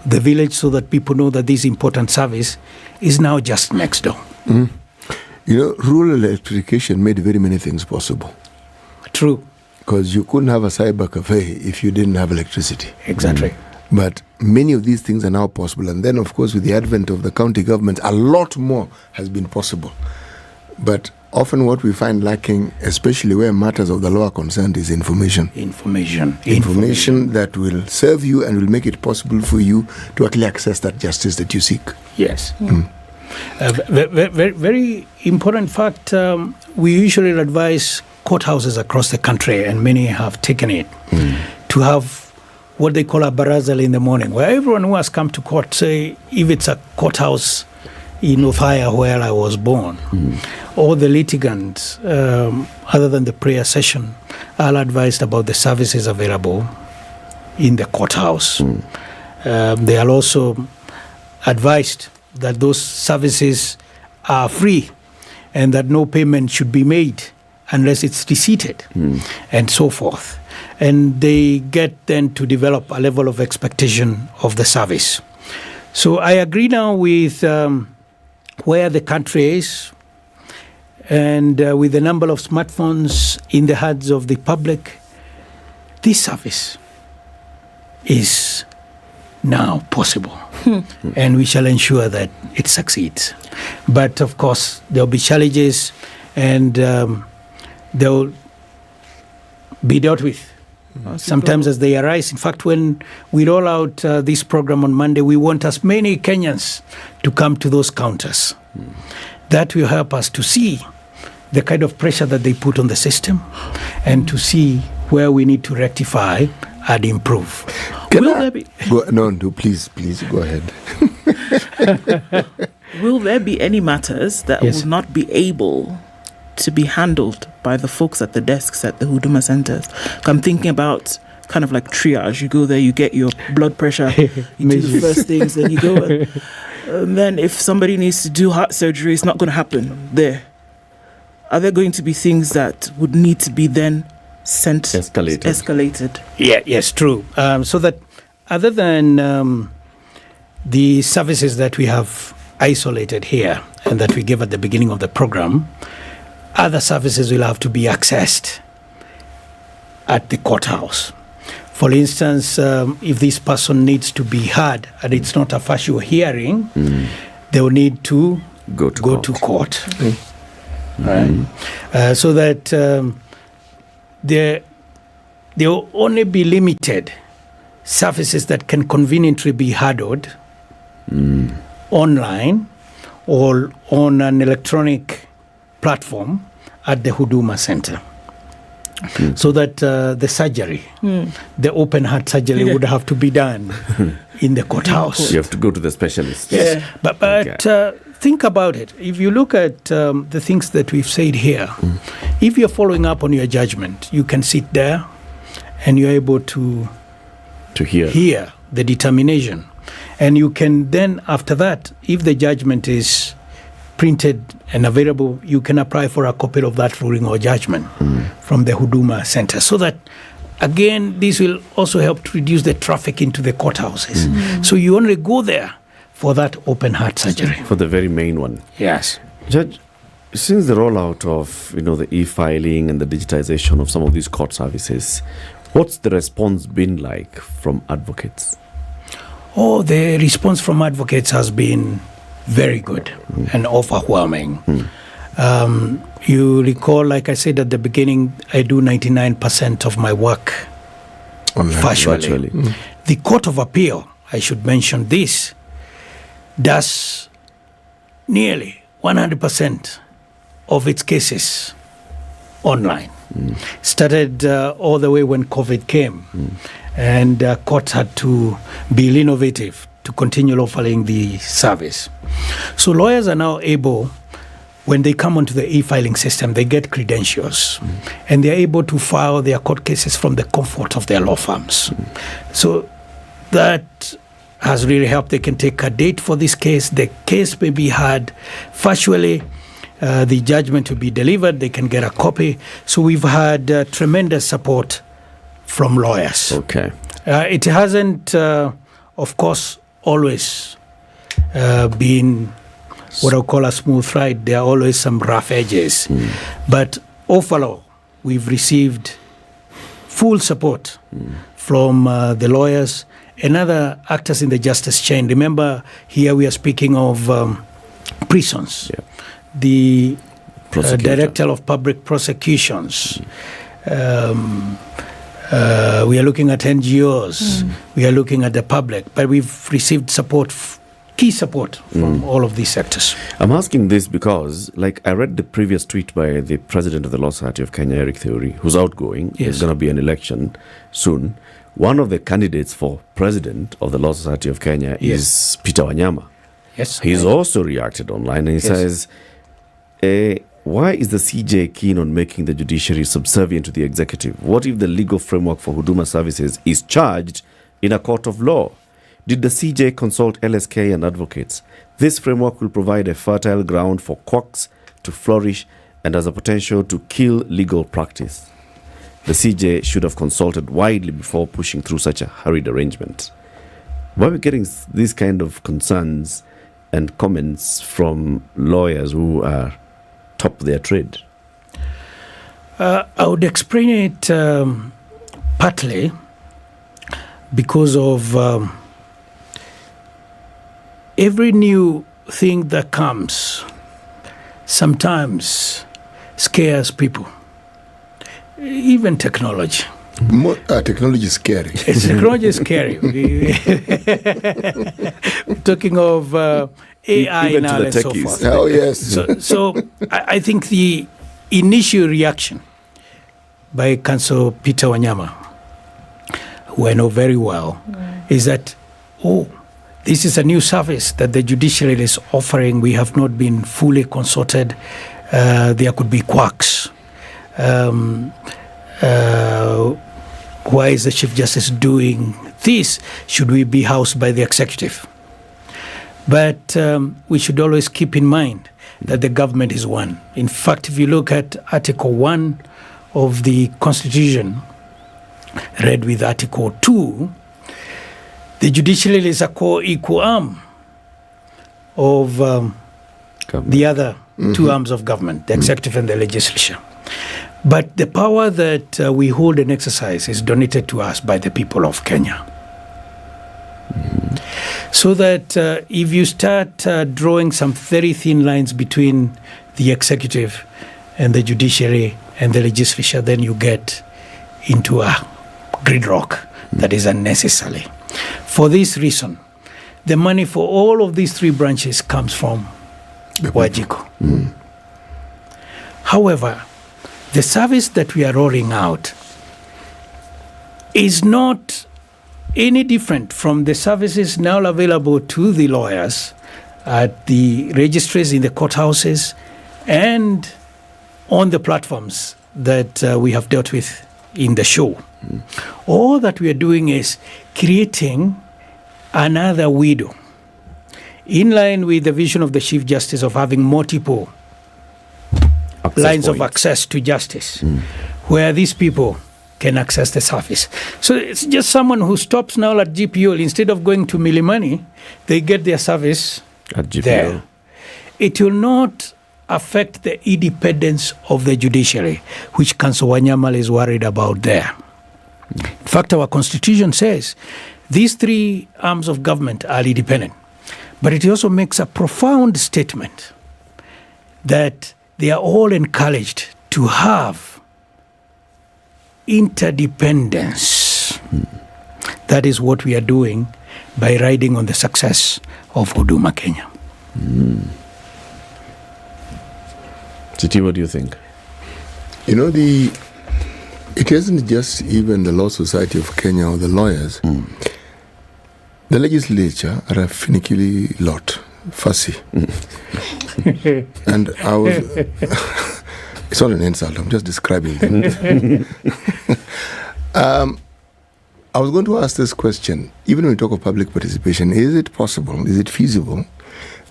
the village so that people know that this important service is now just next door. You know, rural electrification made very many things possible. True. Because you couldn't have a cyber cafe if you didn't have electricity. Exactly. But many of these things are now possible. And then, of course, with the advent of the county government, a lot more has been possible. But often what we find lacking, especially where matters of the law are concerned, is information. Information that will serve you and will make it possible for you to actually access that justice that you seek. Yes. Very important fact, we usually advise courthouses across the country, and many have taken it, to have what they call a barazal in the morning, where everyone who has come to court, say, if it's a courthouse in Othaya where I was born, or the litigants, other than the prayer session, are advised about the services available in the courthouse. They are also advised that those services are free and that no payment should be made unless it's receipted, and so forth. And they get then to develop a level of expectation of the service. So I agree now with where the country is, and with the number of smartphones in the hands of the public, this service is now possible. And we shall ensure that it succeeds. But of course, there will be challenges, and they will be dealt with sometimes as they arise. In fact, when we roll out this program on Monday, we want as many Kenyans to come to those counters. That will help us to see the kind of pressure that they put on the system, and to see where we need to rectify and improve. Please go ahead. Will there be any matters that will not be able to be handled by the folks at the desks at the Huduma centers? I'm thinking about kind of like triage. You go there, you get your blood pressure, you do the first things, then you go. And then if somebody needs to do heart surgery, it's not going to happen there. Are there going to be things that would need to be then escalated? Yes, true. So that other than the services that we have isolated here and that we gave at the beginning of the program, other services will have to be accessed at the courthouse. For instance, if this person needs to be heard and it's not a facial hearing, they will need to go to court. Right? So that there will only be limited services that can conveniently be handled online or on an electronic platform at the Huduma Center. So that the surgery, the open heart surgery, would have to be done in the courthouse. You have to go to the specialist. Yes, but think about it. If you look at the things that we've said here, if you're following up on your judgment, you can sit there and you're able to hear the determination. And you can then, after that, if the judgment is printed and available, you can apply for a copy of that ruling or judgment from the Huduma Center. So that, again, this will also help to reduce the traffic into the courthouses. So you only go there for that open heart surgery. For the very main one. Yes. Judge, since the rollout of the e-filing and the digitization of some of these court services, what's the response been like from advocates? Oh, the response from advocates has been very good and overwhelming. You recall, like I said at the beginning, I do 99% of my work virtually. The Court of Appeal, I should mention this, does nearly 100% of its cases online. Started all the way when COVID came, and courts had to be innovative to continue offering the service. So lawyers are now able, when they come onto the e-filing system, they get credentials, and they're able to file their court cases from the comfort of their law firms. So that has really helped. They can take a date for this case. The case may be had virtually. The judgment to be delivered, they can get a copy. So we've had tremendous support from lawyers. Okay. It hasn't, of course, always been what I call a smooth ride. There are always some rough edges. But overall, we've received full support from the lawyers and other actors in the justice chain. Remember, here we are speaking of prisons. Yeah. The Director of Public Prosecutions. We are looking at NGOs. We are looking at the public. But we've received support, key support from all of these sectors. I'm asking this because, like, I read the previous tweet by the President of the Law Society of Kenya, Eric Theory, who's outgoing. Yes. There's going to be an election soon. One of the candidates for President of the Law Society of Kenya is Peter Wanyama. Yes. He's also reacted online, and he says, why is the CJ keen on making the judiciary subservient to the executive? What if the legal framework for Huduma services is charged in a court of law? Did the CJ consult LSK and advocates? This framework will provide a fertile ground for quacks to flourish and has a potential to kill legal practice. The CJ should have consulted widely before pushing through such a hurried arrangement. Why are we getting these kind of concerns and comments from lawyers who are top of their trade? I would explain it partly because of every new thing that comes sometimes scares people, even technology. Technology is scary. Technology is scary. We're talking of AI even now to the and so techies. forth. Oh, yes. So I think the initial reaction by Counsel Peter Wanyama, who I know very well, is that, this is a new service that the judiciary is offering. We have not been fully consulted. There could be quacks. Why is the Chief Justice doing this? Should we be housed by the executive? But we should always keep in mind that the government is one. In fact, if you look at Article 1 of the Constitution, read with Article 2, the judiciary is a co-equal arm of the other two arms of government, the executive and the legislature. But the power that we hold and exercise is donated to us by the people of Kenya. So that if you start drawing some very thin lines between the executive and the judiciary and the legislature, then you get into a gridlock that is unnecessary. For this reason, the money for all of these three branches comes from Wajiko. However, the service that we are rolling out is not any different from the services now available to the lawyers at the registries in the courthouses and on the platforms that we have dealt with in the show. All that we are doing is creating another window in line with the vision of the Chief Justice of having multiple lines of access to justice, where these people can access the service. So it's just someone who stops now at GPO, instead of going to Milimani, they get their service at GPO. There. It will not affect the independence of the judiciary, which Counsel Wanyama is worried about there. In fact, our constitution says these three arms of government are independent, but it also makes a profound statement that they are all encouraged to have interdependence. That is what we are doing by riding on the success of Huduma Kenya. Titi, what do you think? You know, it isn't just even the Law Society of Kenya or the lawyers. The legislature are a finicky lot, fussy. And I was... it's not an insult, I'm just describing them. I was going to ask this question, even when we talk of public participation, is it possible, is it feasible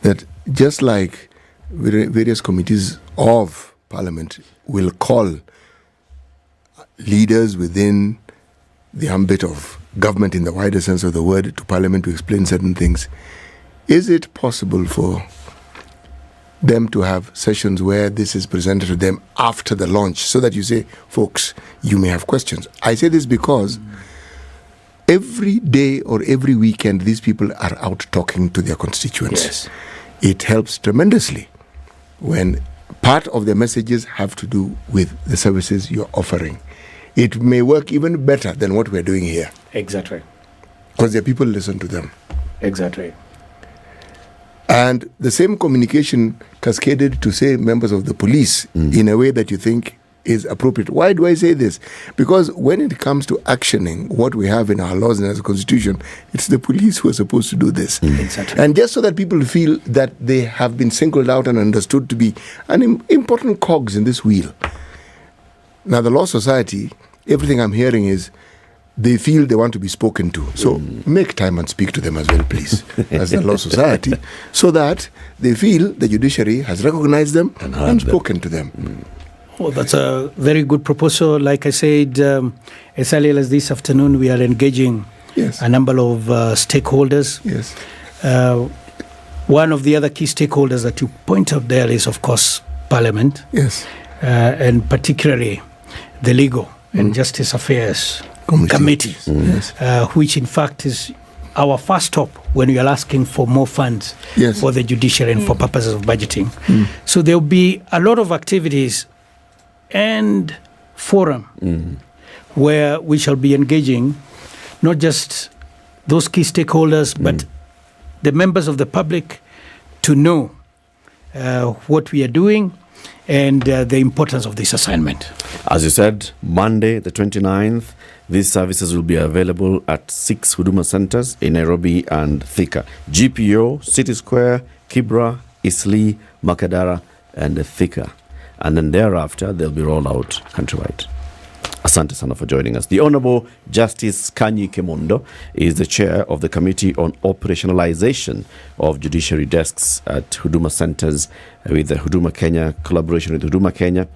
that just like various committees of Parliament will call leaders within the ambit of government in the wider sense of the word to Parliament to explain certain things, is it possible for them to have sessions where this is presented to them after the launch so that you say, folks, you may have questions? I say this because every day or every weekend these people are out talking to their constituents. Yes. It helps tremendously when part of their messages have to do with the services you're offering. It may work even better than what we're doing here. Exactly. Because their people listen to them. Exactly. And the same communication cascaded to, say, members of the police in a way that you think is appropriate. Why do I say this? Because when it comes to actioning what we have in our laws and as a constitution, it's the police who are supposed to do this. Exactly. And just so that people feel that they have been singled out and understood to be an important cogs in this wheel. Now, the Law Society, everything I'm hearing is they feel they want to be spoken to. So make time and speak to them as well, please, as the Law Society, so that they feel the judiciary has recognized them and spoken to them. Oh, that's a very good proposal. Like I said, as early as this afternoon, we are engaging a number of stakeholders. Yes. One of the other key stakeholders that you point out there is, of course, Parliament. Yes. And particularly the Legal and Justice Affairs Committee, which in fact is our first stop when we are asking for more funds for the judiciary and for purposes of budgeting. So there will be a lot of activities and forum where we shall be engaging not just those key stakeholders, but the members of the public to know what we are doing and the importance of this assignment. As you said, Monday the 29th, these services will be available at 6 Huduma centers in Nairobi and Thika. GPO, City Square, Kibra, Isli, Makadara, and Thika. And then thereafter, they'll be rolled out countrywide. Asante sana for joining us. The Honorable Justice Kanyi Kemondo is the chair of the Committee on Operationalization of Judiciary Desks at Huduma Centers with the Huduma Kenya, collaboration with Huduma Kenya.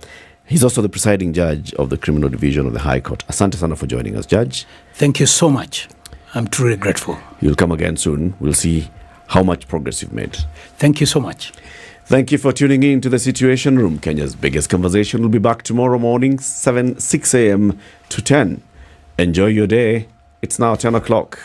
He's also the presiding judge of the Criminal Division of the High Court. Asante sana for joining us, Judge. Thank you so much. I'm truly grateful. You'll come again soon. We'll see how much progress you've made. Thank you so much. Thank you for tuning in to the Situation Room. Kenya's biggest conversation will be back tomorrow morning, 6 a.m. to 10. Enjoy your day. It's now 10 o'clock.